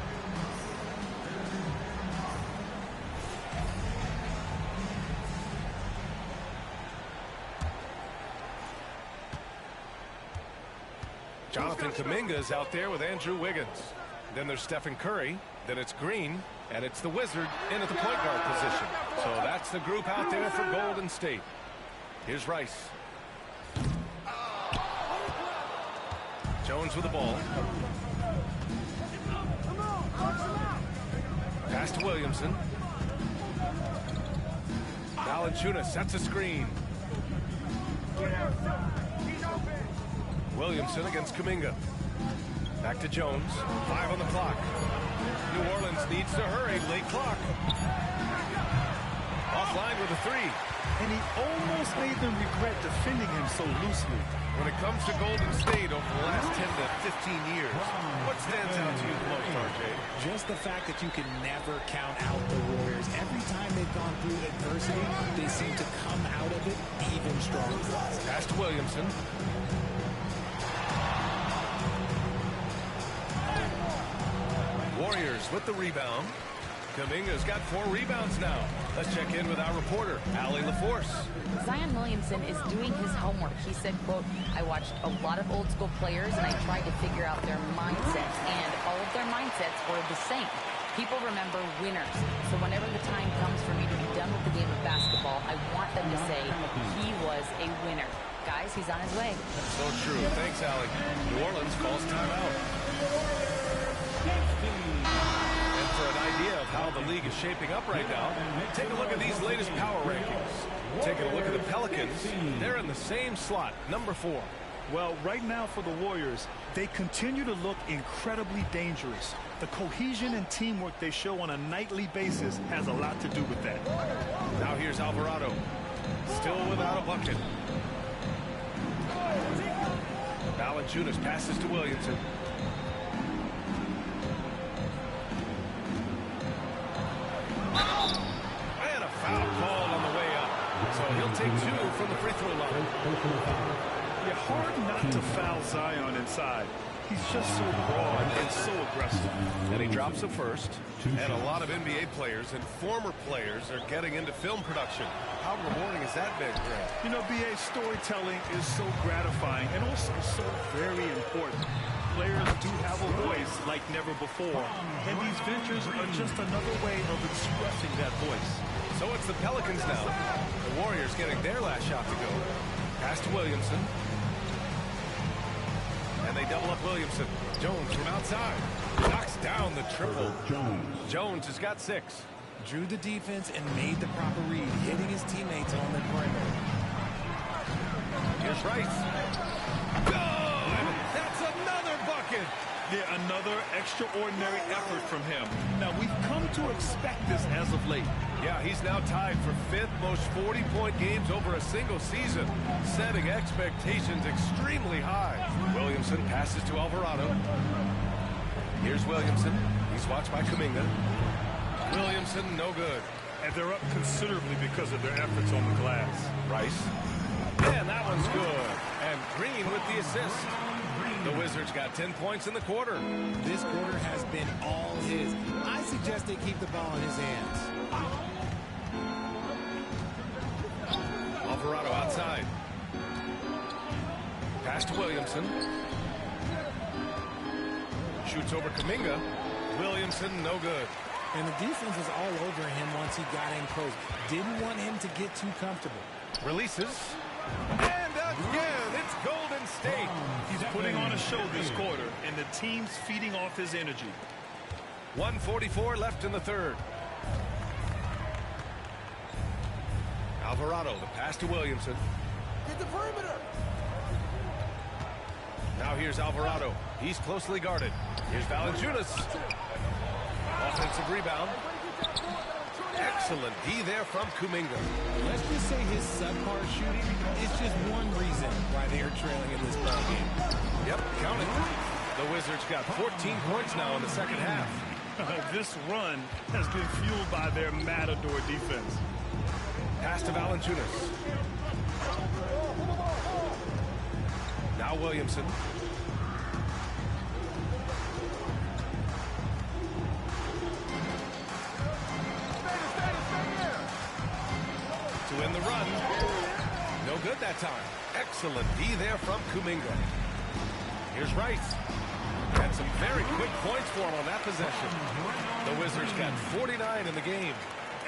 Jonathan Kuminga is out there with Andrew Wiggins. Then there's Stephen Curry. Then it's Green. And it's the Wizard in at the point guard position. So that's the group out there for Golden State. Here's Rice. Jones with the ball. Pass to Williamson. Valanciunas sets a screen. Williamson against Kuminga. Back to Jones. 5 on the clock. New Orleans needs to hurry. Late clock. Offline with a 3. And he almost made them regret defending him so loosely. When it comes to Golden State over the last 10 to 15 years, what stands out to you the most, RJ? Just the fact that you can never count out the Warriors. Every time they've gone through adversity, they seem to come out of it even stronger. Pass to Williamson. Warriors with the rebound. Kuminga's got 4 rebounds now. Let's check in with our reporter, Allie LaForce. Zion Williamson is doing his homework. He said, quote, I watched a lot of old school players and I tried to figure out their mindsets, and all of their mindsets were the same. People remember winners. So whenever the time comes for me to be done with the game of basketball, I want them to say he was a winner. Guys, he's on his way. So true. Thanks, Allie. New Orleans calls timeout. And for an idea of how the league is shaping up right now, take a look at these latest power rankings. Taking a look at the Pelicans, they're in the same slot, number 4. Well, right now for the Warriors, they continue to look incredibly dangerous. The cohesion and teamwork they show on a nightly basis has a lot to do with that. Now here's Alvarado, still without a bucket. Valanciunas passes to Williamson. And a foul called on the way up. So he'll take 2 from the free throw line. Yeah, hard not to foul Zion inside. He's just so broad and so aggressive. And he drops a first. And a lot of NBA players and former players are getting into film production. How rewarding has that been, Greg? You know, BA, storytelling is so gratifying and also so very important. Players do have a voice like never before. And these ventures are just another way of expressing that voice. So it's the Pelicans now. The Warriors getting their last shot to go. Pass to Williamson. And they double up Williamson. Jones from outside. Knocks down the triple. Jones has got 6. Drew the defense and made the proper read, hitting his teammates on the perimeter. Here's Rice. Good! That's another bucket! Yeah, another extraordinary effort from him. Now, we've come to expect this as of late. Yeah, he's now tied for 5th most 40-point games over a single season, setting expectations extremely high. Williamson passes to Alvarado. Here's Williamson. He's watched by Kuminga. Williamson, no good. And they're up considerably because of their efforts on the glass. Rice. And that one's good. And Green with the assist. The Wizards got 10 points in the quarter. This quarter has been all his. I suggest they keep the ball in his hands. Alvarado outside. Pass to Williamson. Shoots over Kuminga. Williamson, no good. And the defense was all over him once he got in close. Didn't want him to get too comfortable. Releases. And again, it's Golden State. He's putting on a show this quarter, and the team's feeding off his energy. 1:44 left in the third. Alvarado, the pass to Williamson. Get the perimeter. Now here's Alvarado. He's closely guarded. Here's Valanciunas. Offensive rebound. Excellent D there from Kuminga. Let's just say his subpar shooting is just one reason why they are trailing in this ball game. Yep, count it. The Wizards got 14 points now in the second half. This run has been fueled by their matador defense. Pass to Valanciunas. Now Williamson. To win the run. No good that time. Excellent D there from Kuminga. Here's Rice. Had some very quick points for him on that possession. The Wizards got 49 in the game.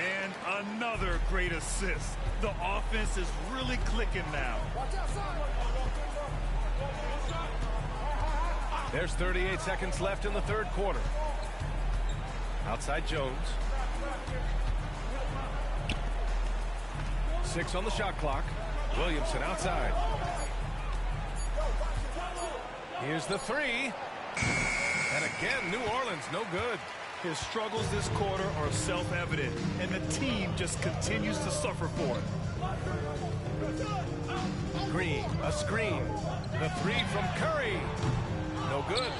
And another great assist. The offense is really clicking now. There's 38 seconds left in the third quarter. Outside Jones. 6 on the shot clock. Williamson outside. Here's the three. And again, New Orleans no good. His struggles this quarter are self-evident, and the team just continues to suffer for it. Green, a screen. The three from Curry. No good.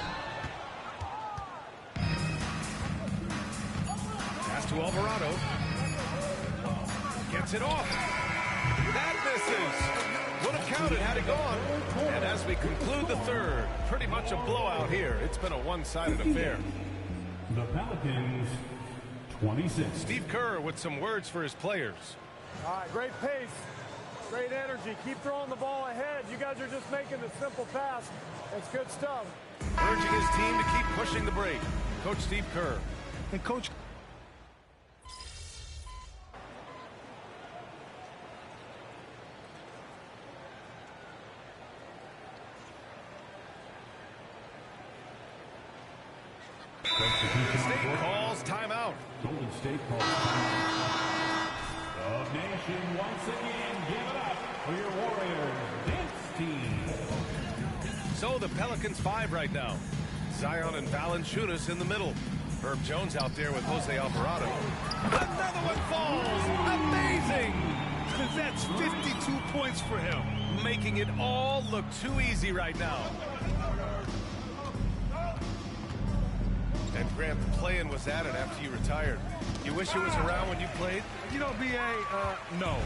Pass to Alvarado. Gets it off. That misses. Would have counted had it gone. And as we conclude the third, pretty much a blowout here. It's been a one-sided affair. The Pelicans, 26. Steve Kerr with some words for his players. All right, great pace, great energy. Keep throwing the ball ahead. You guys are just making the simple pass. It's good stuff. Urging his team to keep pushing the break. Coach Steve Kerr. And Coach... State calls timeout. Golden State calls timeout. The nation once again give it up for your Warriors dance team. So the Pelicans 5 right now. Zion and Valanciunas in the middle. Herb Jones out there with Jose Alvarado. Another one falls. Amazing. That's 52 points for him. Making it all look too easy right now. And Grant, playing was at it after you retired. You wish it was around when you played? You know, B.A., no.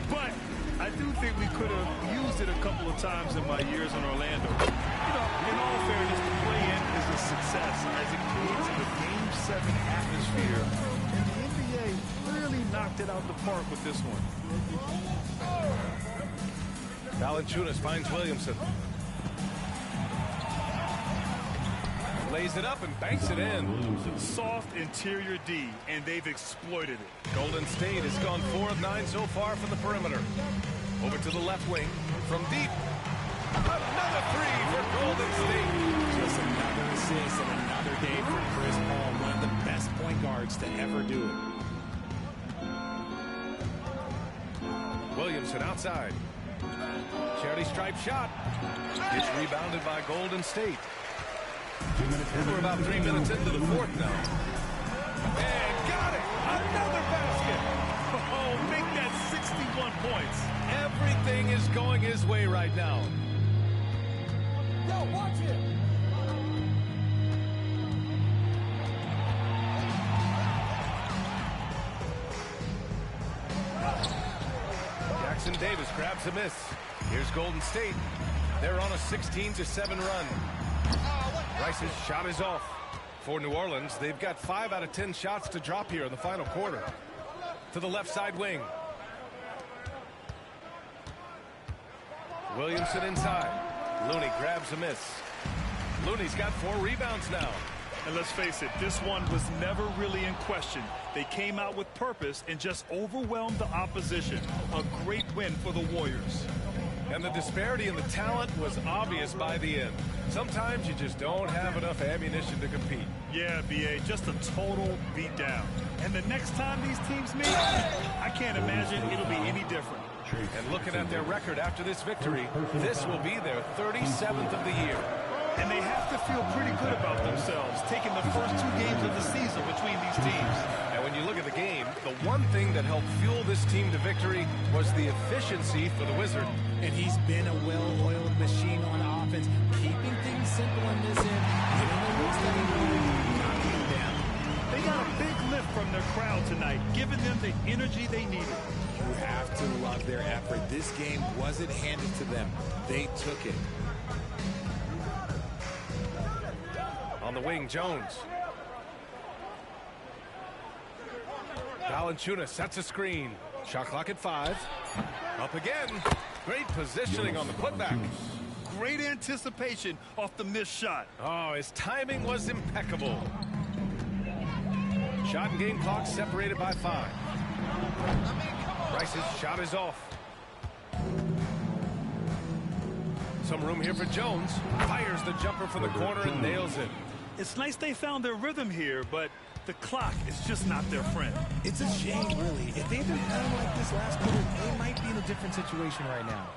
But I do think we could have used it a couple of times in my years in Orlando. You know, in all fairness, the play-in is a success as it creates the Game 7 atmosphere. And the NBA really knocked it out the park with this one. Valanciunas finds Williamson. Lays it up and banks it in. Soft interior D, and they've exploited it. Golden State has gone 4 of 9 so far from the perimeter. Over to the left wing from deep. Another three for Golden State. Just another assist and another day for Chris Paul, one of the best point guards to ever do it. Williamson outside. Charity stripe shot. It's rebounded by Golden State. We're about 3 minutes into the fourth now. And got it! Another basket! Oh, make that 61 points. Everything is going his way right now. Yo, watch it! Jackson Davis grabs a miss. Here's Golden State. They're on a 16-7 run. Rice's shot is off. For New Orleans, they've got 5 out of 10 shots to drop here in the final quarter. To the left side wing. Williamson inside. Looney grabs a miss. Looney's got 4 rebounds now. And let's face it, this one was never really in question. They came out with purpose and just overwhelmed the opposition. A great win for the Warriors. And the disparity in the talent was obvious by the end. Sometimes you just don't have enough ammunition to compete. Yeah, B.A., just a total beatdown. And the next time these teams meet, I can't imagine it'll be any different. And looking at their record after this victory, this will be their 37th of the year. And they have to feel pretty good about themselves, taking the first 2 games of the season between these teams. And when you look at the game, the one thing that helped fuel this team to victory was the efficiency for the Wizards. And he's been a well-oiled machine on offense, keeping things simple in this end, getting the looks that he wanted, knocking them. They got a big lift from their crowd tonight, giving them the energy they needed. You have to love their effort. This game wasn't handed to them. They took it. On the wing, Jones. Valanciunas sets a screen. Shot clock at 5. Up again. Great positioning on the putback. Great anticipation off the missed shot. Oh, his timing was impeccable. Shot and game clock separated by 5. Rice's shot is off. Some room here for Jones. Fires the jumper for the corner and nails it. It's nice they found their rhythm here, but the clock is just not their friend. It's a shame, really. If they had been playing like this last quarter, they might be in a different situation right now.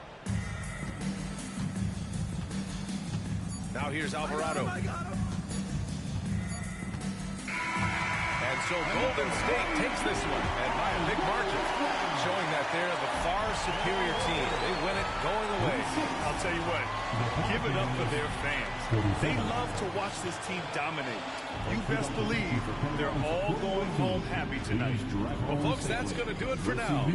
Now here's Alvarado. And so Golden State takes this one, and by a big margin, showing that they're the far superior team. They win it going away. I'll tell you what, give it up for their fans. They love to watch this team dominate. You best believe they're all going home happy tonight. Well, folks, that's going to do it for now.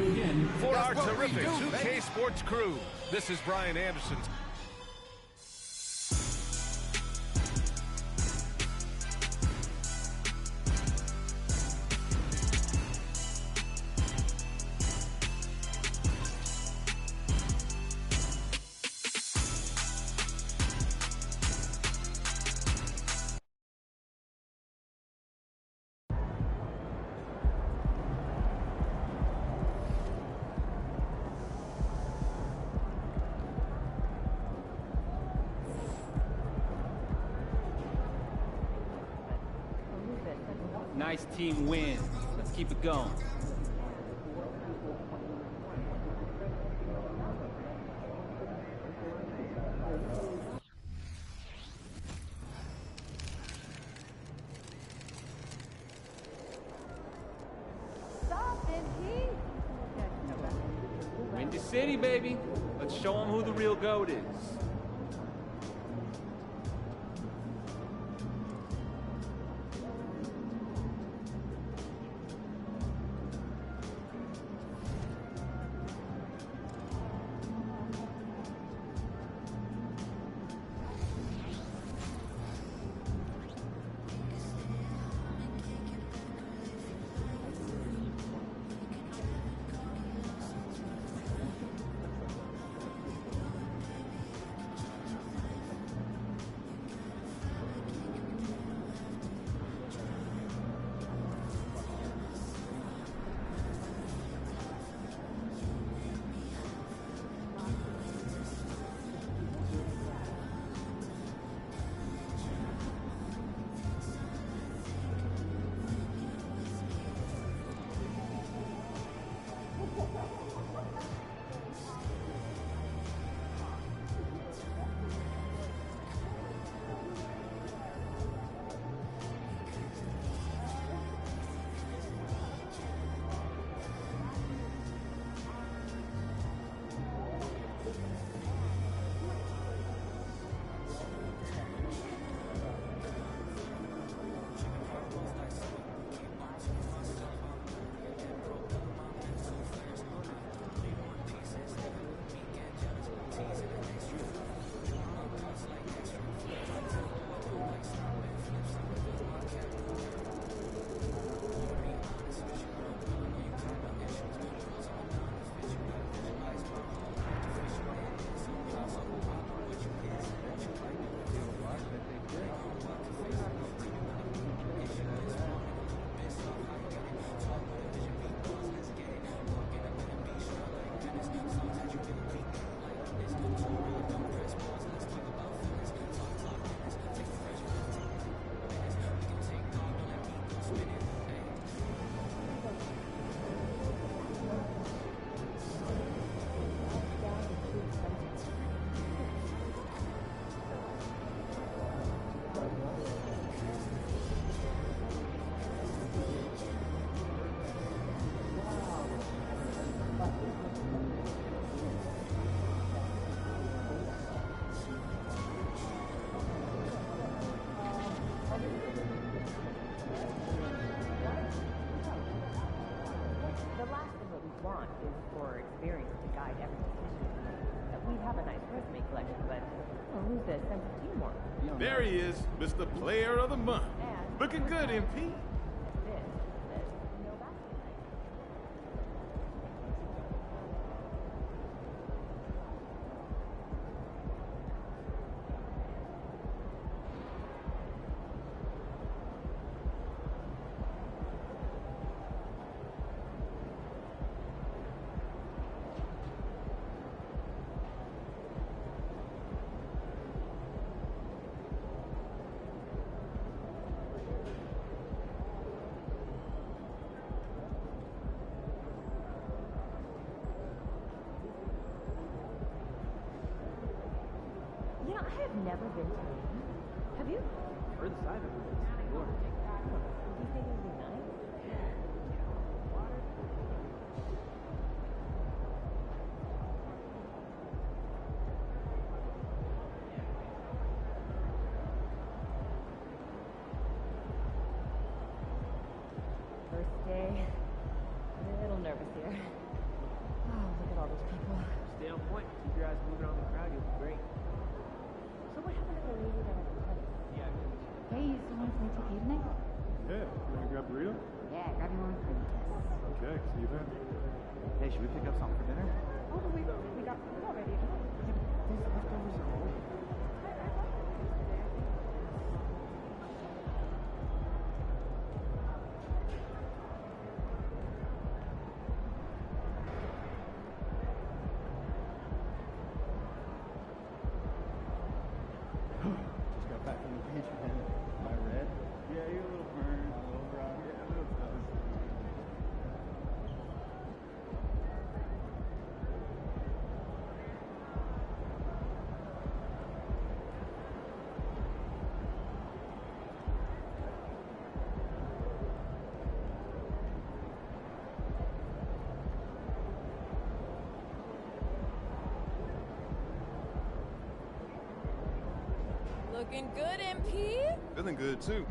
For our terrific 2K Sports crew, this is Brian Anderson. Nice team win. Let's keep it going. Windy City, baby. Let's show them who the real GOAT is. want is for experience to guide every decision. We have a nice resume collection, but lose the sense of teamwork. There he is, Mr. Player of the Month. Looking good, MP. I have never been to Maine. Have you? Further side of it. Do you think it would be nice? Water? First day. A little nervous here. Oh, look at all those people. Stay on point. Keep your eyes moving on the crowd. You'll be great. So what happened to the lady that had the tennis? Yeah. Hey, you still want to play 2K tonight? Yeah. You want to grab burrito? Yeah, grab me one for me. Okay, see you then. Hey, should we pick up something for dinner? Oh, we got food already. There's leftovers at home. Just got back from the beach, man. Am I red? Yeah, you're a little burned, a little brown. Yeah, a little toast. Looking good, MP? Feeling good, too.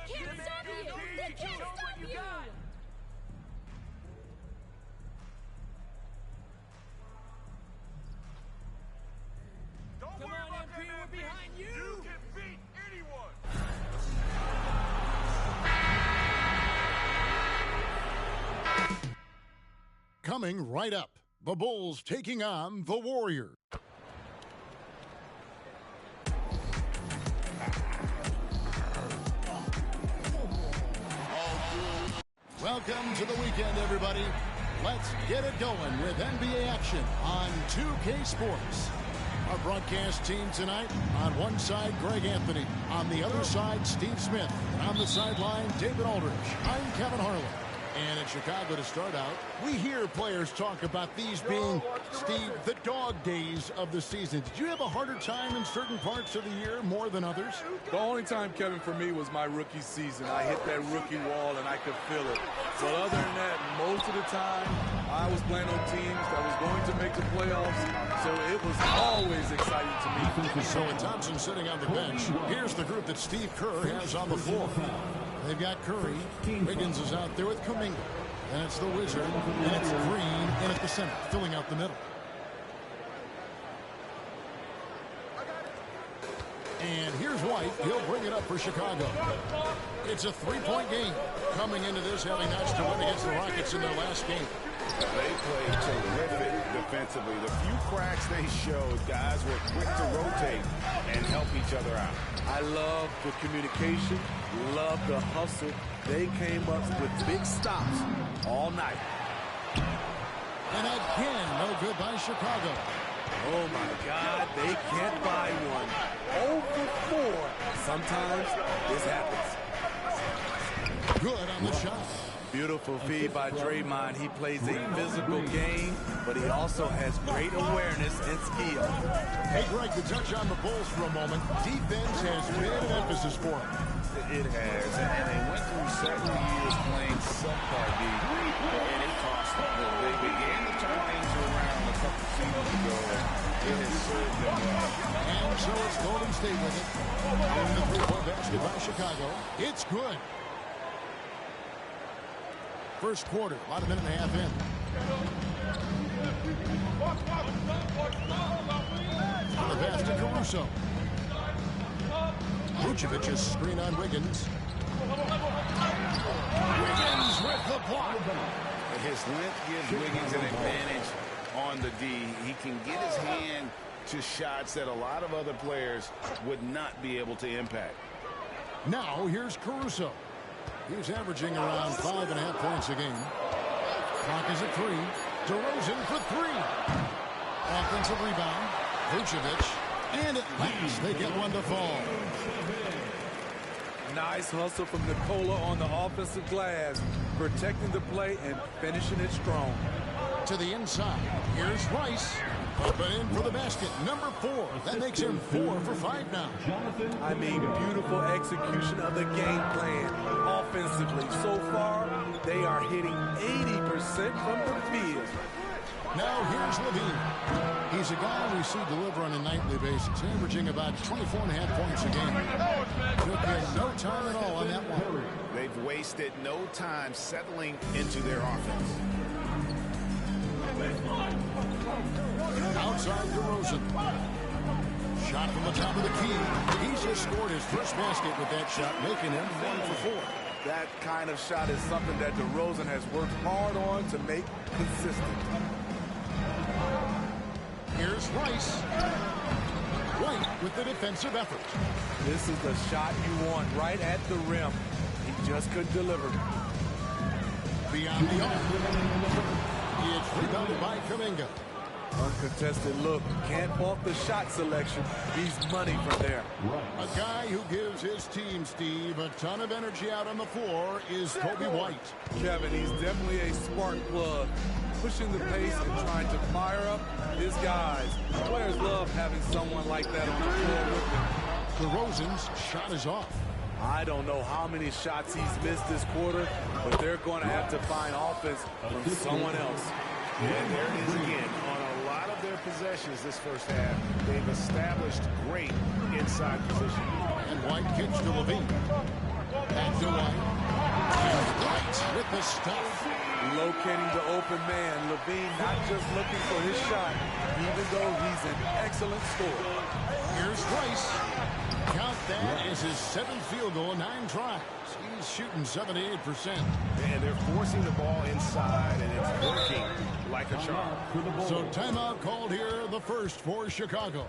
They can't stop you! They can't stop you! Come on, MP, we're behind you! You can beat anyone! Coming right up, the Bulls taking on the Warriors. Welcome to the weekend, everybody. Let's get it going with NBA action on 2K Sports. Our broadcast team tonight, on one side, Greg Anthony. On the other side, Steve Smith. And on the sideline, David Aldridge. I'm Kevin Harlan. And in Chicago to start out, we hear players talk about these being, Steve, the dog days of the season. Did you have a harder time in certain parts of the year more than others? The only time, Kevin, for me was my rookie season. I hit that rookie wall and I could feel it. But other than that, most of the time, I was playing on teams that was going to make the playoffs, so it was always exciting to me. So with Thompson sitting on the bench, here's the group that Steve Kerr has on the floor. They've got Curry. Wiggins is out there with Kuminga. And it's the Wizard. And it's Green in at the center, filling out the middle. And here's White. He'll bring it up for Chicago. It's a three-point game. Coming into this, having notched to win against the Rockets in their last game. They played terrific defensively. The few cracks they showed, guys were quick to rotate and help each other out. I love the communication, love the hustle. They came up with big stops all night. And again, no good by Chicago. Oh, my God, they can't buy one. 0 for 4. Sometimes this happens. Good on the shot. Beautiful feed by Draymond. He plays a physical game, but he also has great awareness and skill. Hey, Greg, to touch on the Bulls for a moment, defense has been an emphasis for them. It has, and they went through several years playing subpar D, and it cost them. They began to turn things around a couple seasons ago, and it has served them well. And so it's Golden State with it. And the three-point basket by Chicago. It's good. First quarter, about a minute and a half in. On the pass to Caruso. Vucevic's screen on Wiggins. Wiggins with the block. His length gives Wiggins an advantage on the D. He can get his hand to shots that a lot of other players would not be able to impact. Now here's Caruso. He's averaging around 5.5 points a game. Clock is at 3. DeRozan for 3. Offensive rebound. Vucevic. And at last they get one to fall. Nice hustle from Nikola on the offensive glass, protecting the play and finishing it strong. To the inside. Here's Rice. Open in for the basket. Number 4. That makes him 4 for 5 now. I mean, beautiful execution of the game plan. Offensively, so far, they are hitting 80% from the field. Now here's Levine. He's a guy we see deliver on a nightly basis, averaging about 24.5 points a game. Took him no time at all on that one. They've wasted no time settling into their offense. Outside DeRozan. Shot from the top of the key. He's just scored his first basket with that shot, making him 1 for 4. That kind of shot is something that DeRozan has worked hard on to make consistent. Here's Rice. White with the defensive effort. This is the shot you want right at the rim. He just couldn't deliver. Beyond the arc. It's rebounded by Kuminga. Uncontested look. Can't fault the shot selection. He's money from there. A guy who gives his team, Steve, a ton of energy out on the floor is Kobe White. Kevin, he's definitely a spark plug. Pushing the pace and trying to fire up his guys. Players love having someone like that on the floor with them. DeRozan's shot is off. I don't know how many shots he's missed this quarter, but they're going to have to find offense from someone else. And there it is again. On a lot of their possessions this first half, they've established great inside position. And White kicks to Levine. Back to White. And White with the stuff. Locating the open man. Levine not just looking for his shot, even though he's an excellent scorer. Here's Rice. Count that as his 7th field goal in 9 tries. He's shooting 78%. And they're forcing the ball inside, and it's working like a charm. So timeout called here, the first for Chicago.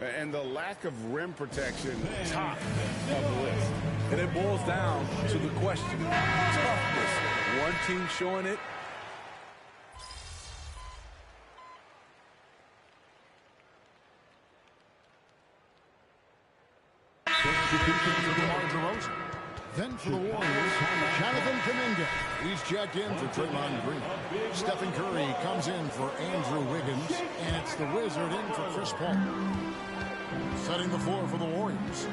And the lack of rim protection, top of the list. And it boils down to the question. Toughness. One team showing it. Then for the Warriors, Jonathan Kuminga. He's checked in for Draymond Green. Stephen Curry comes in for Andrew Wiggins. And it's the Wizard in for Chris Paul. Setting the floor for the Warriors.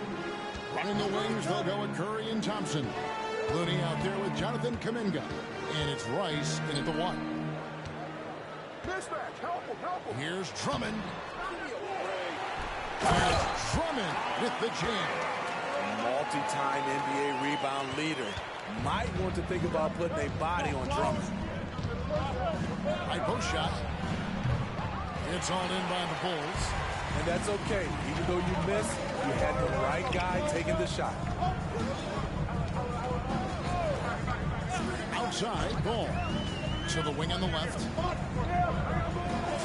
Running the wings, they'll go with Curry and Thompson. Looney out there with Jonathan Kuminga. And it's Rice in at the 1. Mismatch. Help him. Here's Drummond. Here's Drummond with the jam. Multi-time NBA rebound leader. Might want to think about putting a body on Drummond. High post shot. It's all in by the Bulls. And that's okay. Even though you miss, you had the right guy taking the shot. Outside, Ball. To the wing on the left.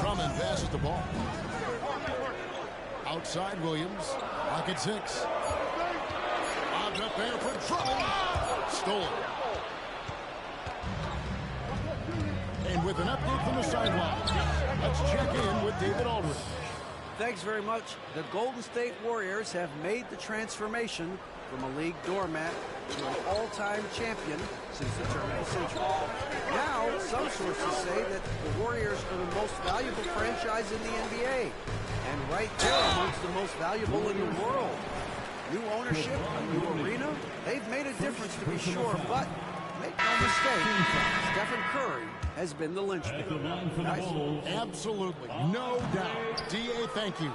Drummond passes the ball. Outside, Williams. Pocket 6. Lobbed up there for Drummond. Stolen. And with an update from the sideline, let's check in with David Aldridge. Thanks very much. The Golden State Warriors have made the transformation from a league doormat to an all-time champion since the turn of the century. Now, some sources say that the Warriors are the most valuable franchise in the NBA, and right there amongst the most valuable in the world. New ownership, a new arena, they've made a difference to be sure, but make no mistake, Stephen Curry has been the linchpin. Absolutely, no doubt. D.A., thank you.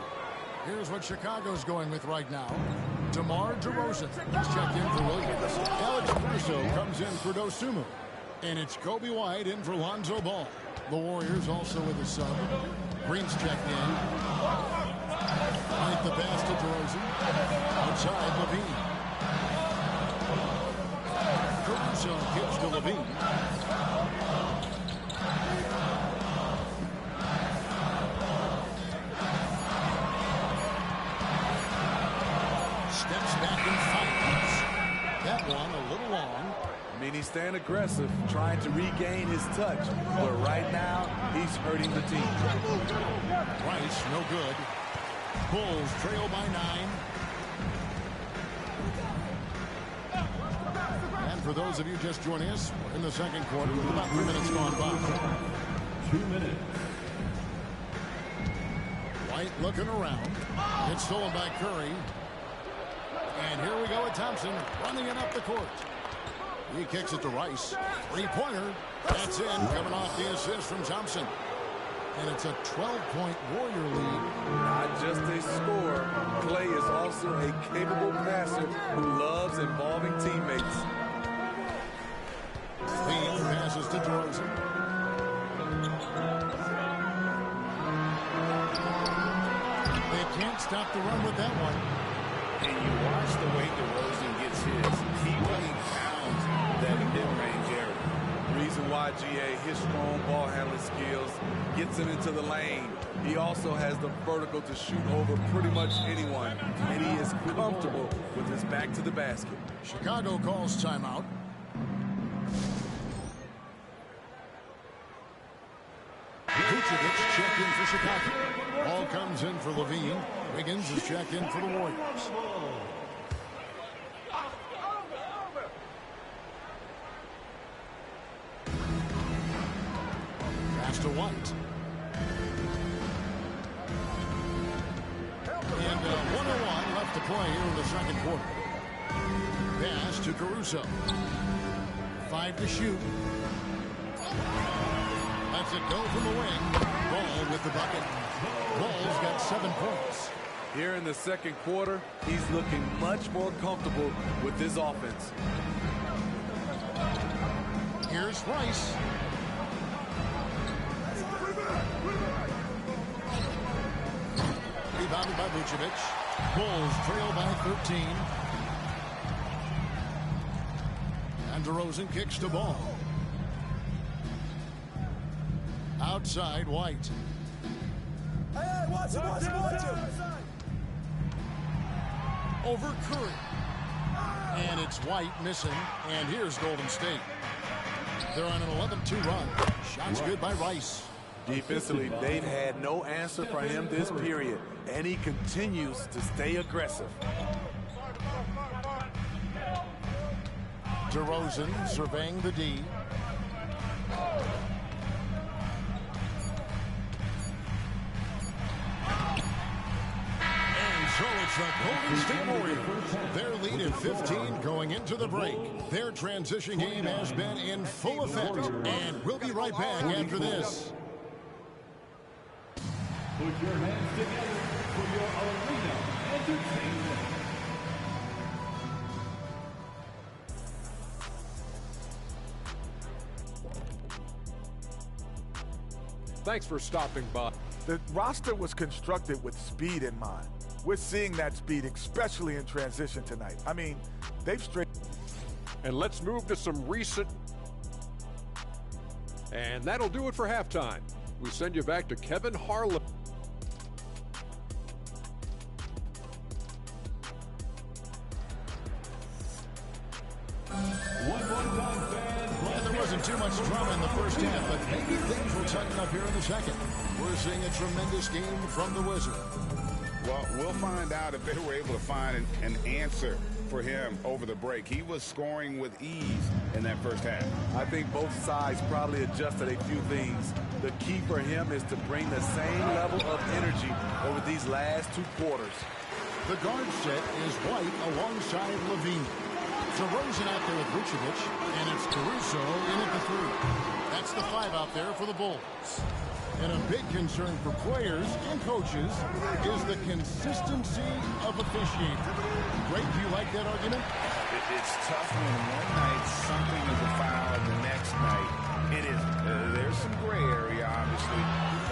Here's what Chicago's going with right now. DeMar DeRozan has checked in for Williams. Alex Caruso comes in for Dosunmu. And it's Kobe White in for Lonzo Ball. The Warriors also with a sub. Green's checked in. White the pass to DeRozan. Outside, Levine. Caruso gives to Levine. Steps back and fires. That one a little long. I mean, he's staying aggressive, trying to regain his touch. But right now, he's hurting the team. Rice, no good. Bulls trail by 9. And for those of you just joining us, we're in the second quarter with about 3 minutes gone by. 2 minutes. White looking around. It's stolen by Curry. And here we go with Thompson running it up the court. He kicks it to Rice. 3-pointer. That's in, coming off the assist from Thompson. And it's a 12-point Warrior lead. Not just a scorer, Clay is also a capable passer who loves involving teammates. Lee passes to DeRozan. They can't stop the run with that one. And you watch the way DeRozan gets his. He really pounds that mid-range area. Reason why, GA, his strong ball handling skills gets him into the lane. He also has the vertical to shoot over pretty much anyone, and he is comfortable with his back to the basket. Chicago calls timeout. Vucevic checked in for Chicago. Ball comes in for Levine. Wiggins is checked in for the Warriors. Pass to White. And 1:01 left to play here in the second quarter. Pass to Caruso. 5 to shoot. Lets it go from the wing. Ball with the bucket. Ball's got 7 points. Here in the second quarter, he's looking much more comfortable with his offense. Here's Rice. Rebounded by Vucevic. Bulls trail by 13. And DeRozan kicks the ball. Outside, White. Hey, watch him. Over Curry. And it's White missing. And here's Golden State. They're on an 11-2 run. Shots good by Rice. Defensively, they've had no answer for him this period, and he continues to stay aggressive. DeRozan surveying the D. And so it's the Golden State Warriors. Their lead at 15 going into the break. Their transition game has been in full effect, and we'll be right back after this. Put your hands together for your arena entertainment. Thanks for stopping by. The roster was constructed with speed in mind. We're seeing that speed, especially in transition tonight. I mean, they've straight. And let's move to some recent. And that'll do it for halftime. We send you back to Kevin Harlan. There wasn't too much drama in the first half, but maybe things will tighten up here in the second. We're seeing a tremendous game from the Wizard. Well, we'll find out if they were able to find an answer for him over the break. He was scoring with ease in that first half. I think both sides probably adjusted a few things. The key for him is to bring the same level of energy over these last two quarters. The guard set is White alongside Levine. DeRozan out there with Vucevic, and it's Caruso in at the 3. That's the 5 out there for the Bulls. And a big concern for players and coaches is the consistency of officiating. Greg, do you like that argument? It's tough when one night something is a foul and the next night it isn't. There's some gray area, obviously,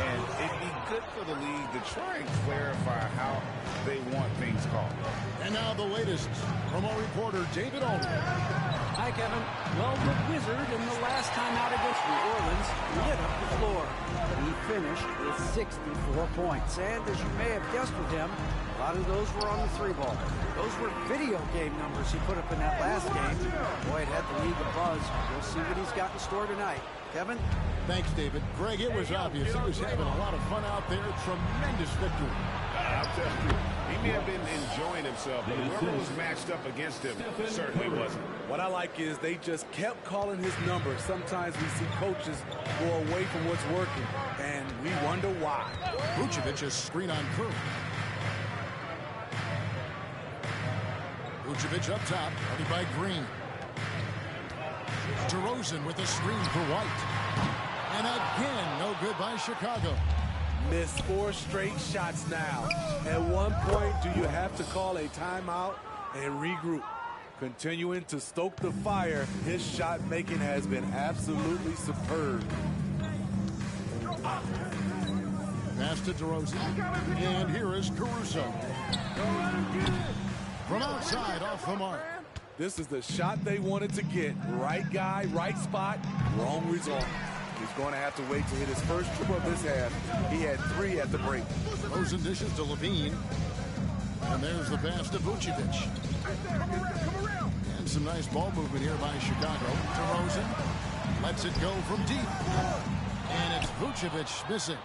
and it'd be good for the league to try and clarify how they want things called. And now the latest from our reporter, David Aldridge. Hi, Kevin. Well, the Wizard in the last time out against New Orleans lit up the floor. He finished with 64 points. And as you may have guessed with him, a lot of those were on the 3-ball. Those were video game numbers he put up in that last game. Boy, it had the league abuzz. We'll see what he's got in store tonight. Kevin? Thanks, David. Greg, it was obvious he was having a lot of fun out there. Tremendous victory. I'll tell you, he may have been enjoying himself, but whoever was matched up against him certainly wasn't. What I like is they just kept calling his number. Sometimes we see coaches go away from what's working, and we wonder why. Vucevic is screen on Curry. Vucevic up top, ready by Green. DeRozan with a screen for White. And again, no good by Chicago. Missed 4 straight shots now. At one point, do you have to call a timeout and regroup? Continuing to stoke the fire, his shot making has been absolutely superb. Pass to DeRozan. And here is Caruso. From outside, off the mark. This is the shot they wanted to get. Right guy, right spot, wrong result. He's going to have to wait to hit his first triple of this half. He had 3 at the break. DeRozan dishes to Levine. And there's the pass to Vucevic. And some nice ball movement here by Chicago. DeRozan lets it go from deep. And it's Vucevic missing.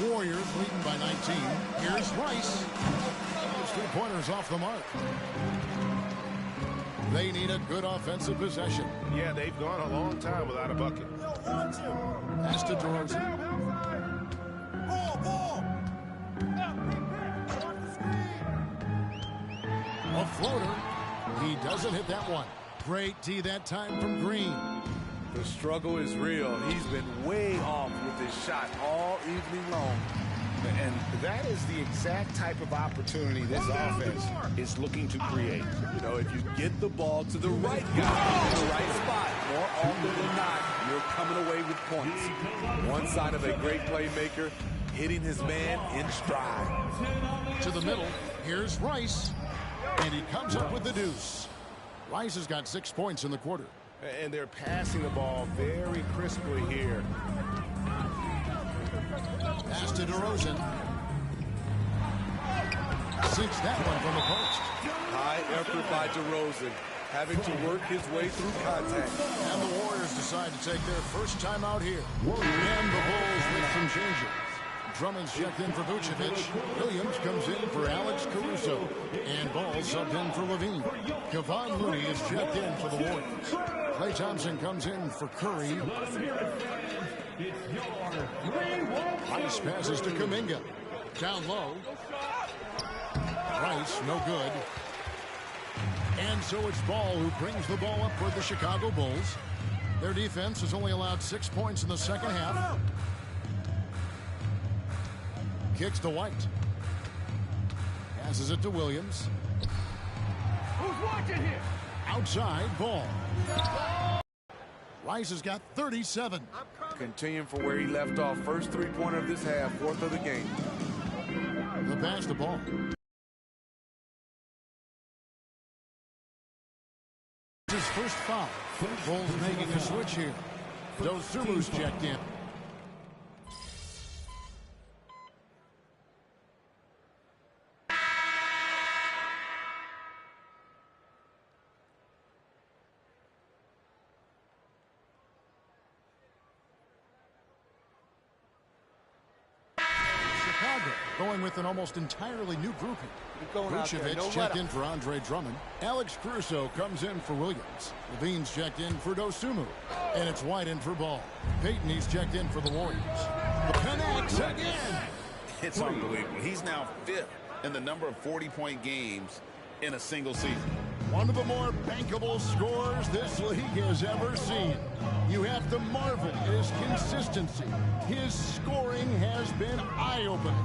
Warriors leading by 19. Here's Rice. Those 3-pointers off the mark. They need a good offensive possession. Yeah, they've gone a long time without a bucket. Pass to DeRozan. Ball. A floater. He doesn't hit that one. Great D that time from Green. The struggle is real. He's been way off with his shot all evening long. And that is the exact type of opportunity this offense is looking to create. You know, if you get the ball to the right guy in the right spot, more often than not, you're coming coming away with points. One sign of a great playmaker, hitting his man in stride. To the middle, here's Rice, and he comes up with the deuce. Rice has got 6 points in the quarter. And they're passing the ball very crisply here. Pass to DeRozan. Sinks that one from the post. High effort by DeRozan, having to work his way through contact. And the Warriors decide to take their first time out here. And the Bulls with some changes. Drummond's checked in for Vucevic. Williams comes in for Alex Caruso. And Ball subbed in for Levine. Kevon Looney is checked in for the Warriors. Klay Thompson comes in for Curry. Rice passes to Kuminga. Down low. Rice, no good. And so it's Ball who brings the ball up for the Chicago Bulls. Their defense has only allowed 6 points in the second half. Kicks to White. Passes it to Williams. Who's watching here? Outside, Ball. Rice has got 37. Continuing from where he left off. First three-pointer of this half, fourth of the game. The pass to Ball. His first foul. Bulls making a switch here. Dosumu's checked in. Going with an almost entirely new grouping. Vucevic checked in for Andre Drummond. Alex Caruso comes in for Williams. Levine's checked in for Dosunmu. And it's White in for Ball. Payton, he's checked in for the Warriors. The connects again. It's unbelievable. He's now 5th in the number of 40-point games in a single season. One of the more bankable scores this league has ever seen. You have to marvel at his consistency. His scoring has been eye-opening.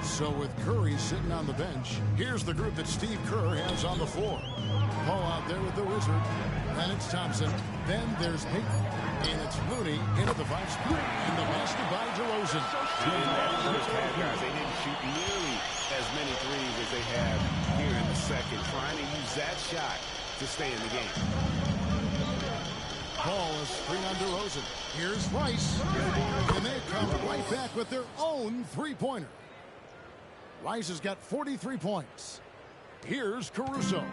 So with Curry sitting on the bench, here's the group that Steve Kerr has on the floor. Paul out there with the Wizard. Then it's Thompson. Then there's Payton. And it's Looney into the 5 spot. And the basket by DeRozan. They didn't shoot nearly as many threes as they have here in the second. Trying to use that shot to stay in the game. Paul is free on DeRozan. Here's Rice. And they come right back with their own three-pointer. Rice has got 43 points. Here's Caruso.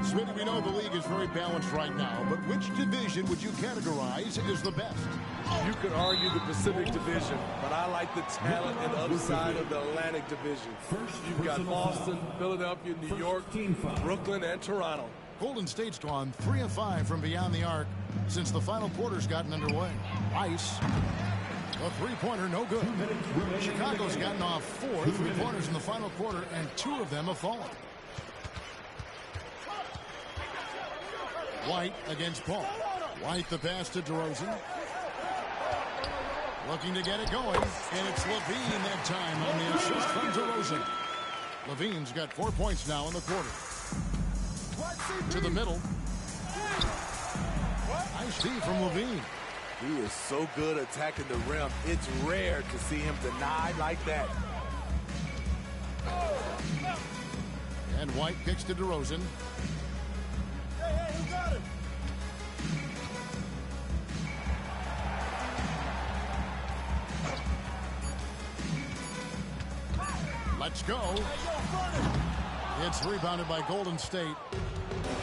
Smitty, we know the league is very balanced right now, but which division would you categorize as the best? You could argue the Pacific Division, but I like the talent and the other side of the Atlantic Division. You've got Boston, Philadelphia, New York, Brooklyn, and Toronto. Golden State's gone 3 of 5 from beyond the arc since the final quarter's gotten underway. Rice, a three-pointer, no good. Chicago's gotten off 4 three-pointers in the final quarter, and 2 of them have fallen. White against Paul. White the pass to DeRozan. Looking to get it going, and it's Levine that time on the assist from DeRozan. Levine's got 4 points now in the quarter. To the middle. Nice D from Levine. He is so good attacking the rim. It's rare to see him denied like that. And White kicks to DeRozan. Hey, who got him? Let's go. It's rebounded by Golden State.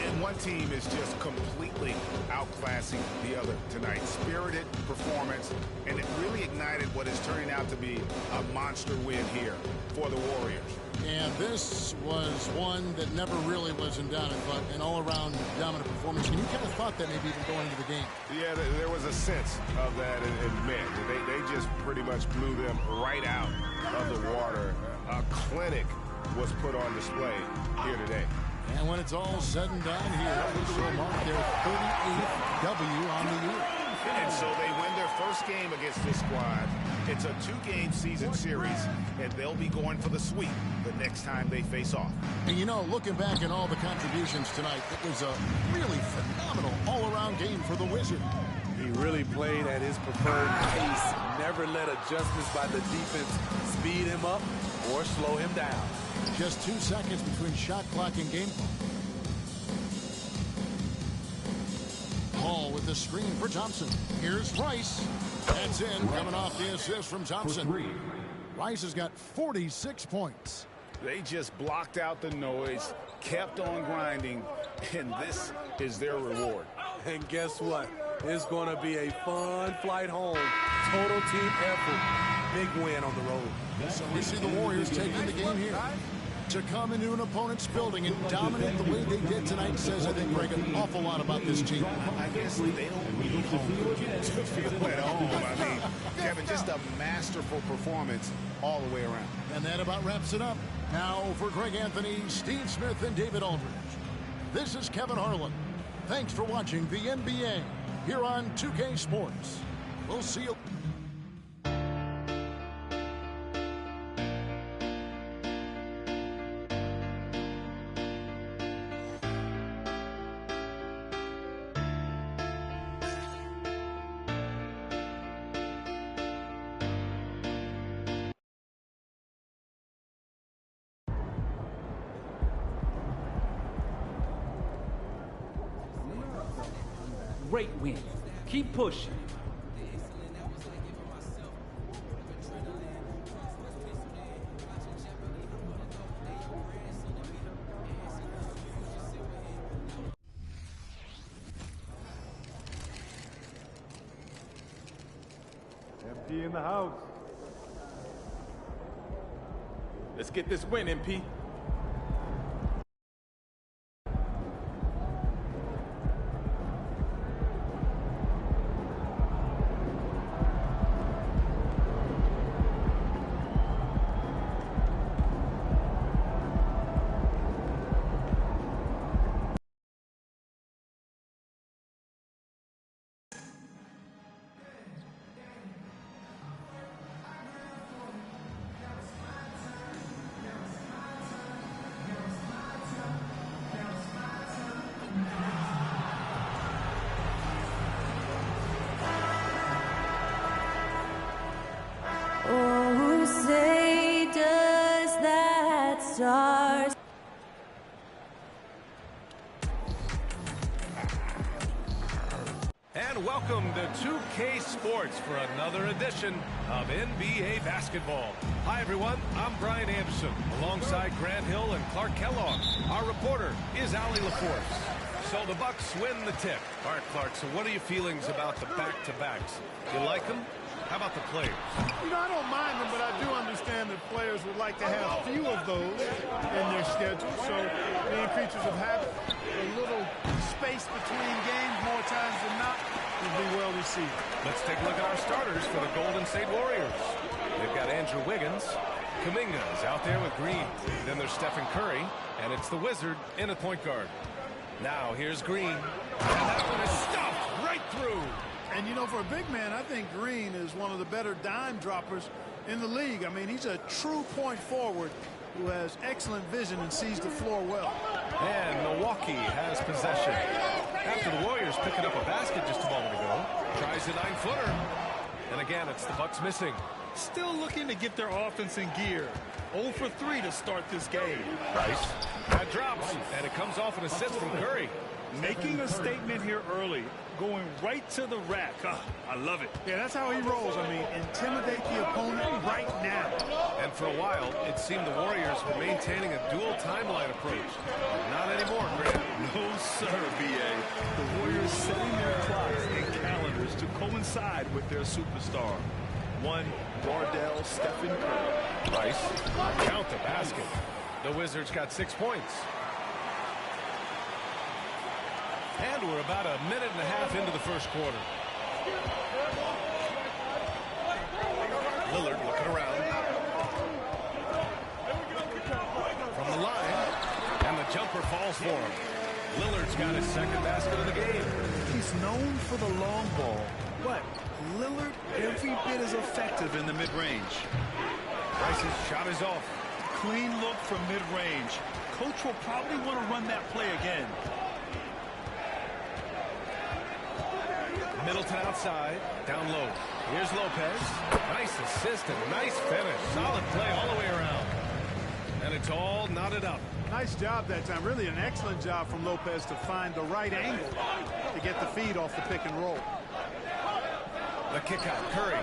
And one team is just completely outclassing the other tonight. Spirited performance, and it really ignited what is turning out to be a monster win here for the Warriors. And this was one that never really was in doubt, but an all-around dominant performance. And you kind of thought that maybe even going into the game. Yeah, there was a sense of that in men. They just pretty much blew them right out of the water. A clinic was put on display here today. And when it's all said and done here, this will mark their 38th W on the year. And so they win their first game against this squad It's a 2-game season series, and they'll be going for the sweep the next time they face off. And you know, looking back at all the contributions tonight, it was a really phenomenal all-around game for the Wizard. He really played at his preferred pace. Never let adjustments by the defense speed him up or slow him down. Just 2 seconds between shot clock and game clock. Hall with the screen for Thompson. Here's Rice. That's in, coming off the assist from Thompson. Rice has got 46 points. They just blocked out the noise, kept on grinding, and this is their reward. And guess what? It's going to be a fun flight home. Total team effort. Big win on the road. So we see the Warriors taking the game here. To come into an opponent's building and dominate the way they did tonight says, I think, Greg, an awful lot about this team. I guess they don't need home cooking to feel at home. I mean, Kevin, just a masterful performance all the way around. And that about wraps it up. Now for Greg Anthony, Steve Smith, and David Aldridge. This is Kevin Harlan. Thanks for watching the NBA here on 2K Sports. We'll see you. Great win. Keep pushing. MP in the house. Let's get this win, MP. Oh, say does that star... And welcome to 2K Sports for another edition of NBA basketball. Hi, everyone. I'm Brian Anderson, alongside Grant Hill and Clark Kellogg. Our reporter is Allie LaForce. So the Bucks win the tip. All right, Clark, so what are your feelings about the back-to-backs? You like them? How about the players? You know, I don't mind them, but I do understand that players would like to have few of those in their schedule. So being creatures of habit, a little space between games more times than not would be well received. Let's take a look at our starters for the Golden State Warriors. They've got Andrew Wiggins. Kuminga is out there with Green. Then there's Stephen Curry, and it's the Wizard in at point guard. Now here's Green, and that one is stuffed right through. And, you know, for a big man, I think Green is one of the better dime droppers in the league. I mean, he's a true point forward who has excellent vision and sees the floor well. And Milwaukee has possession. After the Warriors picking up a basket just a moment ago, tries a 9-footer. And again, it's the Bucks missing. Still looking to get their offense in gear. 0 for 3 to start this game. Rice. That drops, and it comes off an assist from Curry. Making a statement here early, going right to the rack. I love it. Yeah, that's how he rolls. I mean, intimidate the opponent right now. And for a while, it seemed the Warriors were maintaining a dual timeline approach. Not anymore, Grant. No, sir, B.A. The Warriors setting their clocks and calendars to coincide with their superstar. One, Wardell, Stephen Curry. Rice, count the basket. The Wizards got 6 points. And we're about a minute and a half into the first quarter. Lillard looking around. From the line. And the jumper falls for him. Lillard's got his second basket of the game. He's known for the long ball, But Lillard every bit as effective in the mid-range. Rice's shot is off. Clean look from mid-range. Coach will probably want to run that play again. Middleton outside, down low. Here's Lopez. Nice assist and nice finish. Solid play all the way around. And it's all knotted up. Nice job that time. Really an excellent job from Lopez to find the right angle to get the feed off the pick and roll. The kick out, Curry.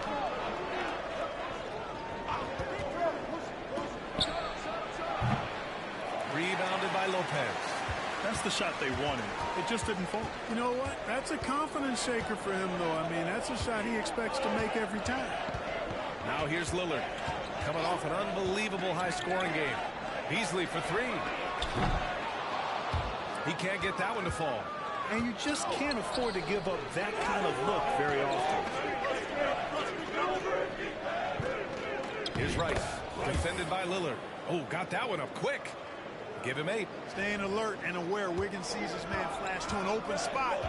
Rebounded by Lopez. That's the shot they wanted. It just didn't fall. You know what? That's a confidence shaker for him, though. I mean, that's a shot he expects to make every time. Now here's Lillard. Coming off an unbelievable high-scoring game. Beasley for three. He can't get that one to fall. And you just can't afford to give up that kind of look very often. Here's Rice. Defended by Lillard. Oh, got that one up quick. Give him 8. Staying alert and aware. Wiggins sees his man flash to an open spot.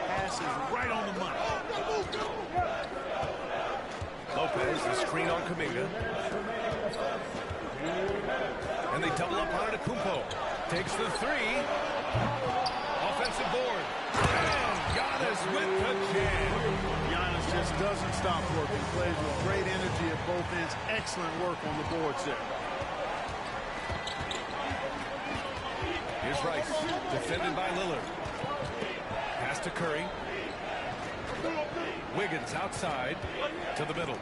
Pass is right on the money. Lopez, the screen on Kuminga. And they double up on Antetokounmpo. Takes the 3. Offensive board. And Giannis with the jam. Giannis just doesn't stop working. Plays with great energy at both ends. Excellent work on the boards there. Here's Rice, defended by Lillard. Pass to Curry. Wiggins outside to the middle.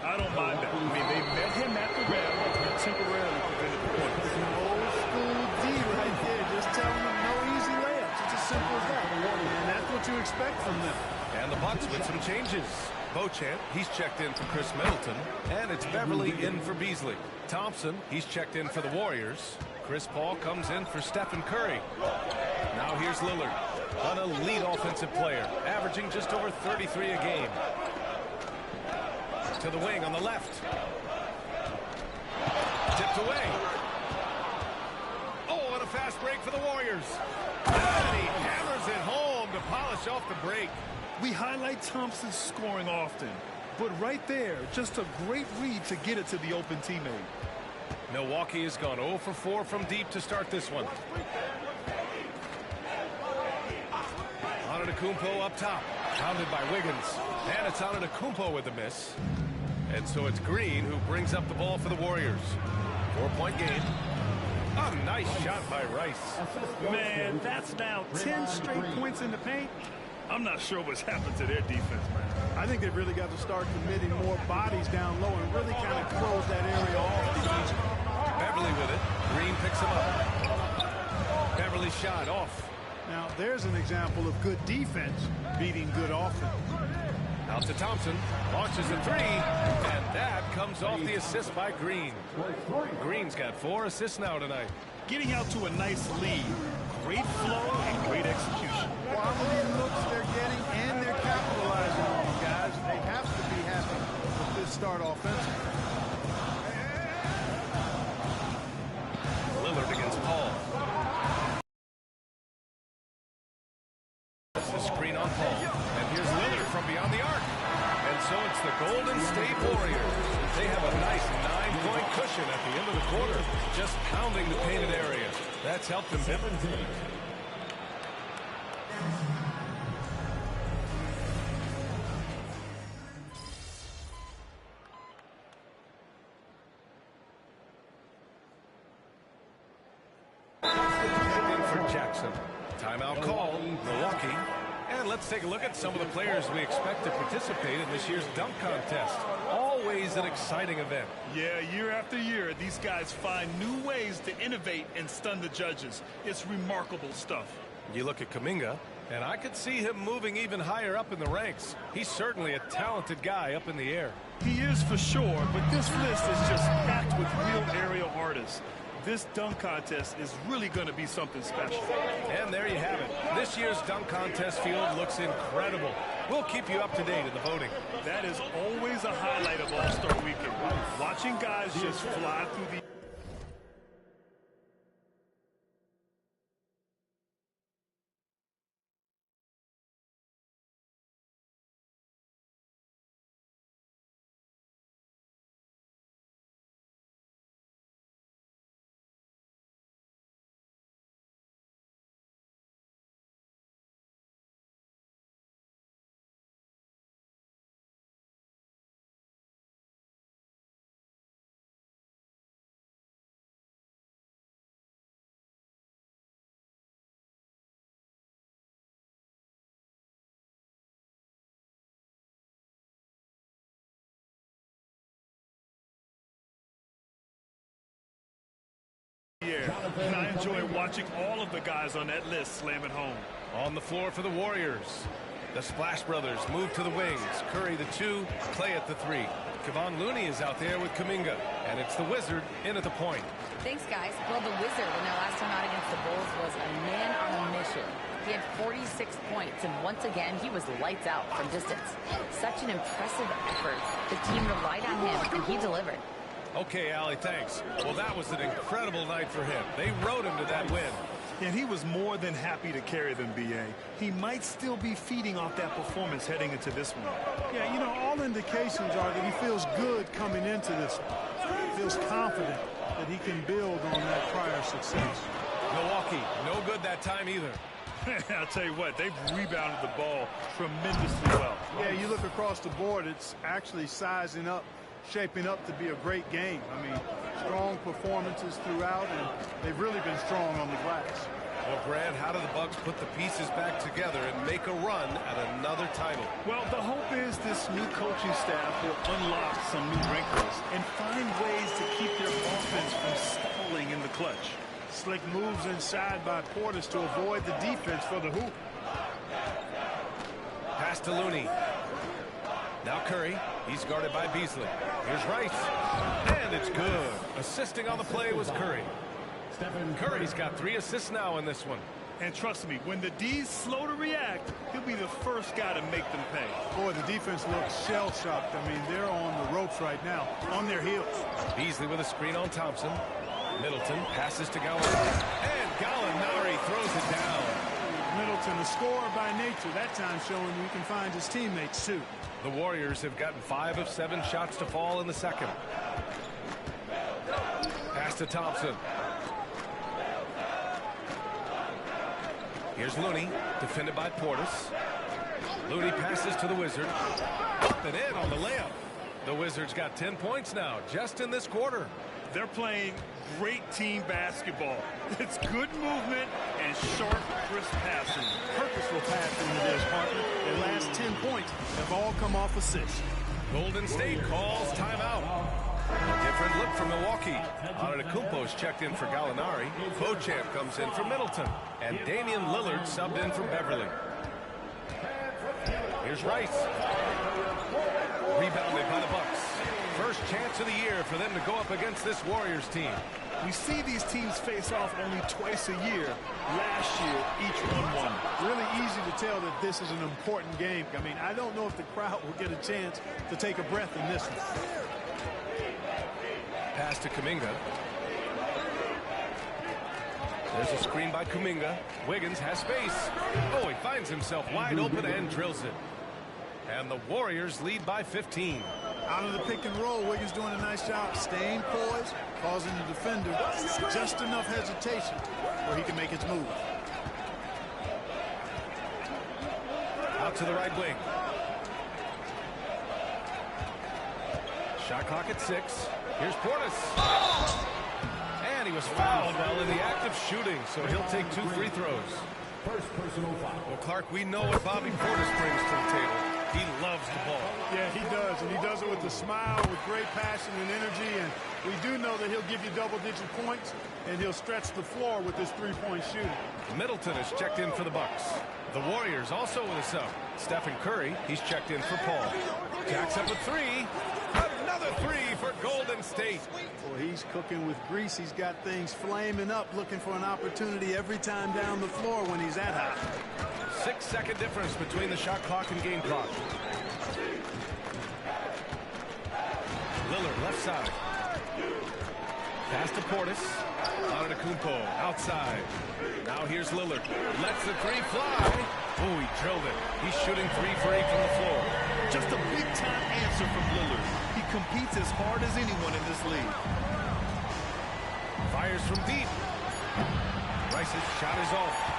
I don't mind that. I mean, they met him at the rim and temporarily prevented the point. Old school D right there. Just telling them no easy layups. It's as simple as that. And that's what you expect from them. And the Bucks with some changes. Beauchamp, he's checked in for Chris Middleton. And it's Beverly in for Beasley. Thompson, he's checked in for the Warriors. Chris Paul comes in for Stephen Curry. Now here's Lillard, an elite offensive player, averaging just over 33 a game. To the wing on the left. Tipped away. Oh, and a fast break for the Warriors. And he hammers it home to polish off the break. We highlight Thompson's scoring often, but right there, just a great read to get it to the open teammate. Milwaukee has gone 0 for 4 from deep to start this one. Antetokounmpo up top, pounded by Wiggins. And it's Antetokounmpo with a miss. And so it's Green who brings up the ball for the Warriors. 4-point game. A nice shot by Rice. Man, that's now 10 straight points in the paint. I'm not sure what's happened to their defense, man. I think they've really got to start committing more bodies down low and really kind of close that area off defensively. Beverly with it. Green picks him up. Beverly shot off. Now, there's an example of good defense beating good offense. Out to Thompson. Launches a 3. And that comes off the assist by Green. Green's got 4 assists now tonight. Getting out to a nice lead. Great flow and great execution. Quality looks they're getting and they're capitalizing on them, guys. They have to be happy with this start offensively. Lillard against Paul. That's the screen on Paul. And here's Lillard from beyond the arc. And so it's the Golden State Warriors. They have a nice 9-point cushion at the end of the quarter, just pounding the painted area. That's helped them. 17. For Jackson. Timeout call, Milwaukee. And let's take a look at some of the players we expect to participate in this year's dunk contest. Always an exciting event. Yeah, year after year, these guys find new ways to innovate and stun the judges. It's remarkable stuff. You look at Kuminga, and I could see him moving even higher up in the ranks. He's certainly a talented guy up in the air. He is for sure, but this list is just packed with real aerial artists. This dunk contest is really going to be something special. And there you have it. This year's dunk contest field looks incredible. We'll keep you up to date in the voting. That is always a highlight of All-Star Weekend. Watching guys just fly through the Yeah, and I enjoy watching all of the guys on that list slam it home. On the floor for the Warriors. The Splash Brothers move to the wings. Curry the 2, Clay at the 3. Kevon Looney is out there with Kuminga. And it's the Wizard in at the point. Thanks, guys. Well, the Wizard in their last time out against the Bulls was a man on a mission. He had 46 points, and once again, he was lights out from distance. Such an impressive effort. The team relied on him, and he delivered. Okay, Allie, thanks. Well, that was an incredible night for him. They rode him to that win. And he was more than happy to carry them, B.A. He might still be feeding off that performance heading into this one. Yeah, you know, all indications are that he feels good coming into this one. He feels confident that he can build on that prior success. Milwaukee, no good that time either. I'll tell you what, they've rebounded the ball tremendously well. Yeah, you look across the board, it's actually sizing up, shaping up to be a great game. I mean, strong performances throughout, and they've really been strong on the glass. Well, Grant, how do the Bucks put the pieces back together and make a run at another title? Well, the hope is this new coaching staff will unlock some new wrinkles and find ways to keep their offense from stalling in the clutch. Slick moves inside by Portis to avoid the defense for the hoop. Pass to Looney. Now Curry. He's guarded by Beasley. Here's Rice. And it's good. Assisting on the play was Curry. Curry's got 3 assists now in this one. And trust me, when the D's slow to react, he'll be the first guy to make them pay. Boy, the defense looks shell-shocked. I mean, they're on the ropes right now, on their heels. Beasley with a screen on Thompson. Middleton passes to Gallinari. And Gallinari throws it down. Middleton, a scorer by nature, that time showing he can find his teammates, too. The Warriors have gotten 5 of 7 shots to fall in the second. Pass to Thompson. Here's Looney, defended by Portis. Looney passes to the Wizard. Up and in on the layup. The Wizards got 10 points now, just in this quarter. They're playing great team basketball. It's good movement and sharp, crisp passing. Purposeful passing to this partner. Their last 10 points have all come off assists. Golden State calls timeout. A different look for Milwaukee. Antetokounmpo's checked in for Gallinari. Beauchamp comes in for Middleton. And Damian Lillard subbed in for Beverly. Here's Rice. Rebounded by the Bucks. First chance of the year for them to go up against this Warriors team. We see these teams face off only twice a year. Last year, each one won. Really easy to tell that this is an important game. I mean, I don't know if the crowd will get a chance to take a breath in this one. Pass to Kuminga. There's a screen by Kuminga. Wiggins has space. Oh, he finds himself wide open and drills it. And the Warriors lead by 15. Out of the pick and roll, Wiggins doing a nice job staying poised, causing the defender just enough hesitation where he can make his move. Out to the right wing. Shot clock at 6. Here's Portis. And he was fouled while in the act of shooting, so he'll take 2 free throws. First personal foul. Well, Clark, we know what Bobby Portis brings to the table. He loves the ball. Yeah, he does, and he does it with a smile, with great passion and energy, and we do know that he'll give you double-digit points, and he'll stretch the floor with his three-point shooting. Middleton is checked in for the Bucks. The Warriors also with a sub. Stephen Curry, he's checked in for Paul. Jacks up a 3. Another 3 for Golden State. Well, he's cooking with grease. He's got things flaming up, looking for an opportunity every time down the floor when he's that hot. 6-second difference between the shot clock and game clock. Lillard left side. Pass to Portis. Antetokounmpo outside. Now here's Lillard. Lets the 3 fly. Oh, he drilled it. He's shooting 3 for 8 from the floor. Just a big-time answer from Lillard. He competes as hard as anyone in this league. Fires from deep. Rice's shot is off.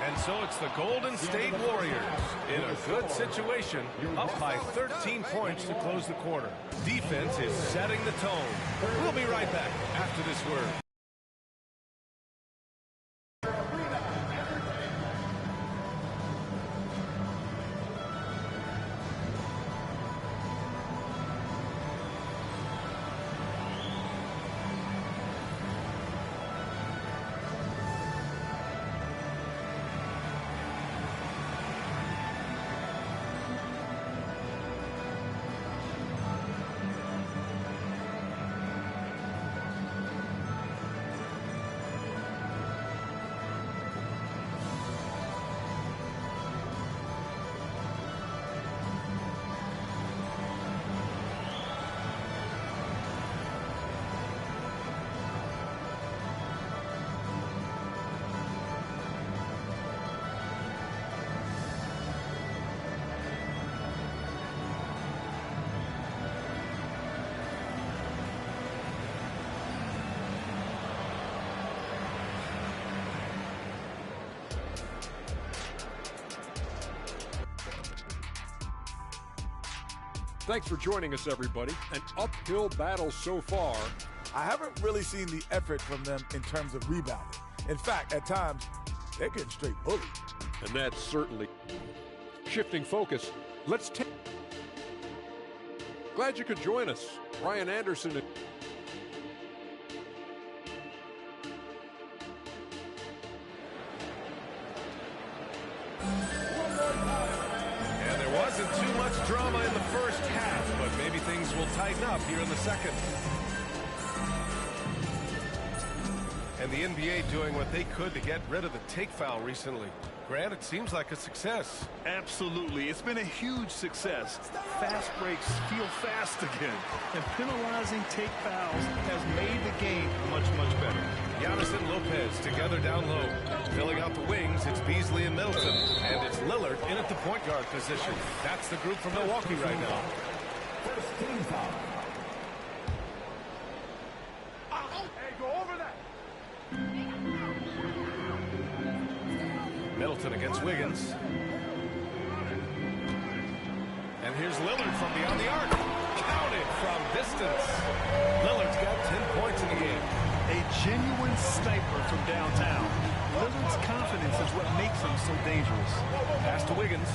And so it's the Golden State Warriors in a good situation, up by 13 points to close the quarter. Defense is setting the tone. We'll be right back after this word. Thanks for joining us, everybody. An uphill battle so far. I haven't really seen the effort from them in terms of rebounding. In fact, at times, they're getting straight bullied. And that's certainly shifting focus. Let's take. Glad you could join us. Brian Anderson. And there wasn't too much drama in the first half, but maybe things will tighten up here in the second. And the NBA doing what they could to get rid of the take foul recently. Grant, it seems like a success. Absolutely. It's been a huge success. Fast breaks feel fast again. And penalizing take fouls has made the game much, much better. Giannis and Lopez together down low. Filling out the wings, it's Beasley and Middleton. And it's Lillard in at the point guard position. That's the group from Milwaukee right now. First team foul. Hey, go over that. Middleton against Wiggins. And here's Lillard from beyond the arc. Counted from distance. Lillard's got 10 points in the game. A genuine sniper from downtown. Lillard's confidence is what makes him so dangerous. Pass to Wiggins.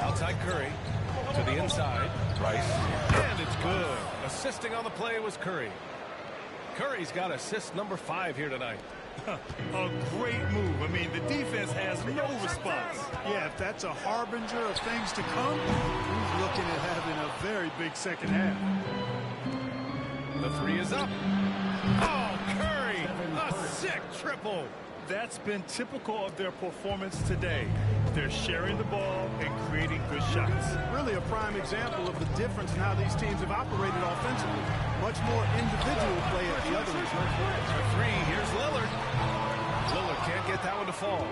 Outside Curry. To the inside. Rice. And it's good. Assisting on the play was Curry. Curry's got assist number 5 here tonight. A great move. I mean, the defense has no response. Yeah, if that's a harbinger of things to come, he's looking at having a very big second half. The 3 is up. Oh, Curry! A sick triple. That's been typical of their performance today. They're sharing the ball and creating good shots. Really a prime example of the difference in how these teams have operated offensively. Much more individual play at the other end. For 3, here's Lillard. Lillard can't get that one to fall.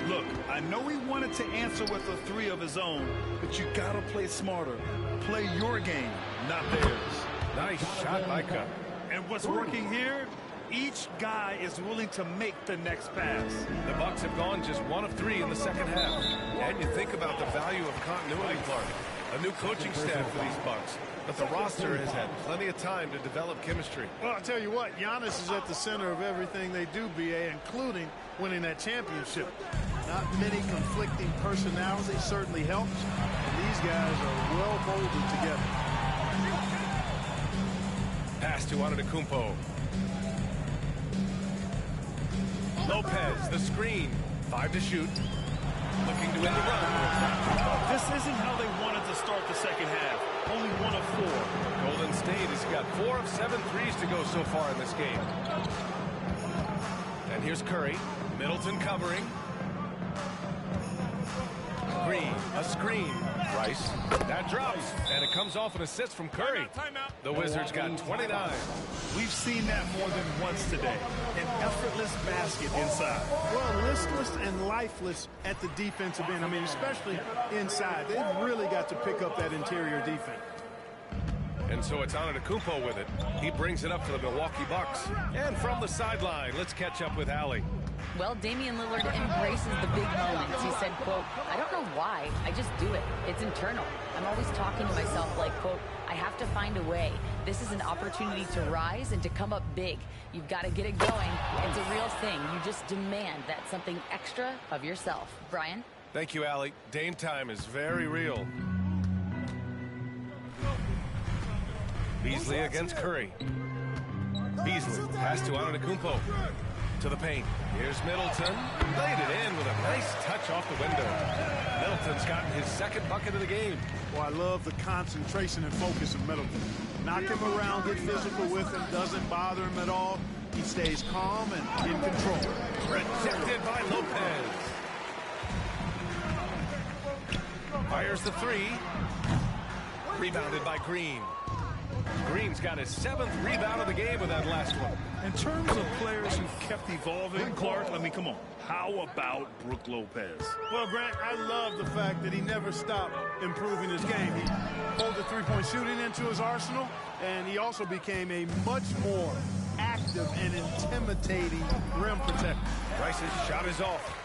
Look, I know he wanted to answer with a 3 of his own, but you gotta play smarter. Play your game, not theirs. Nice shot by Cup. And what's working here? Each guy is willing to make the next pass. The Bucks have gone just 1 of 3 in the second half. And you think about the value of continuity, Clark. A new coaching staff for these Bucks. But the roster has had plenty of time to develop chemistry. Well, I'll tell you what, Giannis is at the center of everything they do, B.A., including winning that championship. Not many conflicting personalities certainly helps. And these guys are well molded together. Pass to Antetokounmpo. Lopez, the screen. 5 to shoot. Looking to win the run. This isn't how they wanted to start the second half. Only 1 of 4. Golden State has got 4 of 7 threes to go so far in this game. And here's Curry. Middleton covering. Green, a screen. Rice. That drops. And it comes off an assist from Curry. The Wizards got 29. We've seen that more than once today. An effortless basket inside. Well, listless and lifeless at the defensive end. I mean, especially inside. They've really got to pick up that interior defense. And so it's Antetokounmpo with it. He brings it up to the Milwaukee Bucks. And from the sideline, let's catch up with Allie. Well, Damian Lillard embraces the big moments. He said, quote, I don't know why, I just do it. It's internal. I'm always talking to myself like, quote, I have to find a way. This is an opportunity to rise and to come up big. You've got to get it going. It's a real thing. You just demand that something extra of yourself. Brian? Thank you, Allie. Dame time is very real. Beasley against Curry. Beasley, pass to Antetokounmpo. To the paint. Here's Middleton. Laid it in with a nice touch off the window. Middleton's gotten his 2nd bucket of the game. Well, I love the concentration and focus of Middleton. Knock him around, get physical with him, doesn't bother him at all. He stays calm and in control. Rejected by Lopez. Fires the 3. Rebounded by Green. Green's got his 7th rebound of the game with that last one. In terms of players who've kept evolving, Clark, I mean, come on. How about Brook Lopez? Well, Grant, I love the fact that he never stopped improving his game. He pulled the three-point shooting into his arsenal, and he also became a much more active and intimidating rim protector. Rice's shot is off.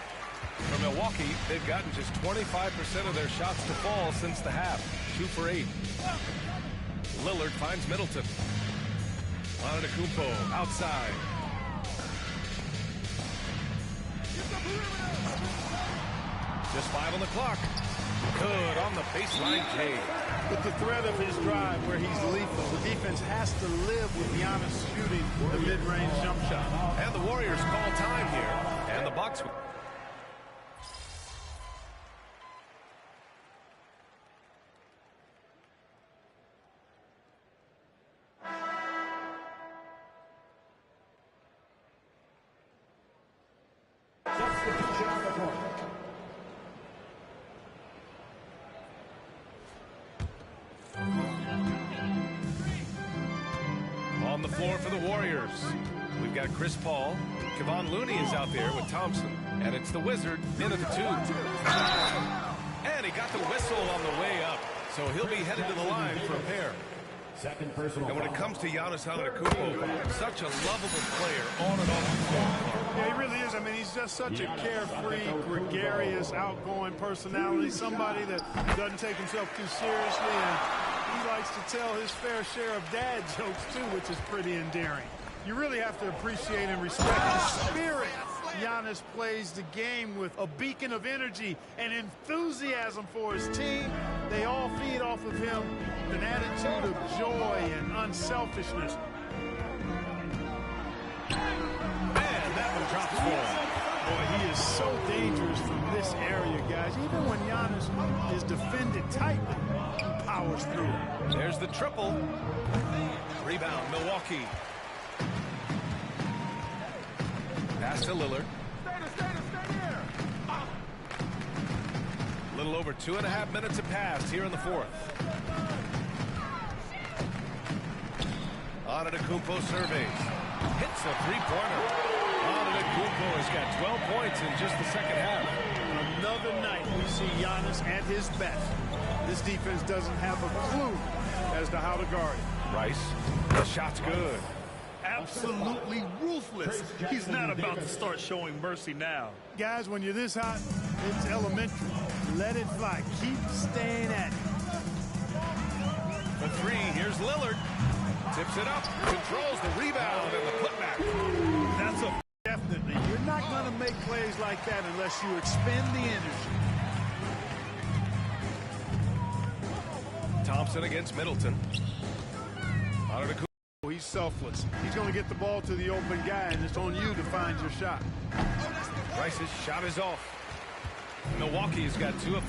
For Milwaukee, they've gotten just 25% of their shots to fall since the half. 2 for 8. Lillard finds Middleton. Antetokounmpo outside. Just 5 on the clock. Good on the baseline K. With the threat of his drive where he's lethal, the defense has to live with Giannis shooting the mid-range jump shot. And the Warriors call time here. And the Bucks. On the floor for the Warriors, we've got Chris Paul. Kevon Looney is out there with Thompson. And it's the Wizard in at the 2. And he got the whistle on the way up. So he'll be headed to the line for a pair. Second personal. And when it comes to Giannis Antetokounmpo, such a lovable player on and off the floor. Yeah, he really is. I mean, he's just such a carefree, gregarious, outgoing personality. Somebody that doesn't take himself too seriously, and he likes to tell his fair share of dad jokes, too, which is pretty endearing. You really have to appreciate and respect the spirit Giannis plays the game with, a beacon of energy and enthusiasm for his team. They all feed off of him, an attitude of joy and unselfishness. And that one drops for him. Boy, he is so dangerous from this area, guys. Even when Giannis is defended tightly, he powers through it. There's the triple. Rebound, Milwaukee. Pass to Lillard. A little over 2.5 minutes have passed here in the 4th. Antetokounmpo surveys. Hits a three-pointer. Antetokounmpo has got 12 points in just the second half. Another night we see Giannis at his best. This defense doesn't have a clue as to how to guard it. Rice, the shot's good. Absolutely ruthless. He's not about to start showing mercy now. Guys, when you're this hot, it's elementary. Let it fly. Keep staying at it. For 3, here's Lillard. Tips it up, controls the rebound and the putback. That's a definitely. You're not going to make plays like that unless you expend the energy. Thompson against Middleton. He's selfless. He's going to get the ball to the open guy, and it's on you to find your shot. Rice's shot is off. Milwaukee's got 2 of 5.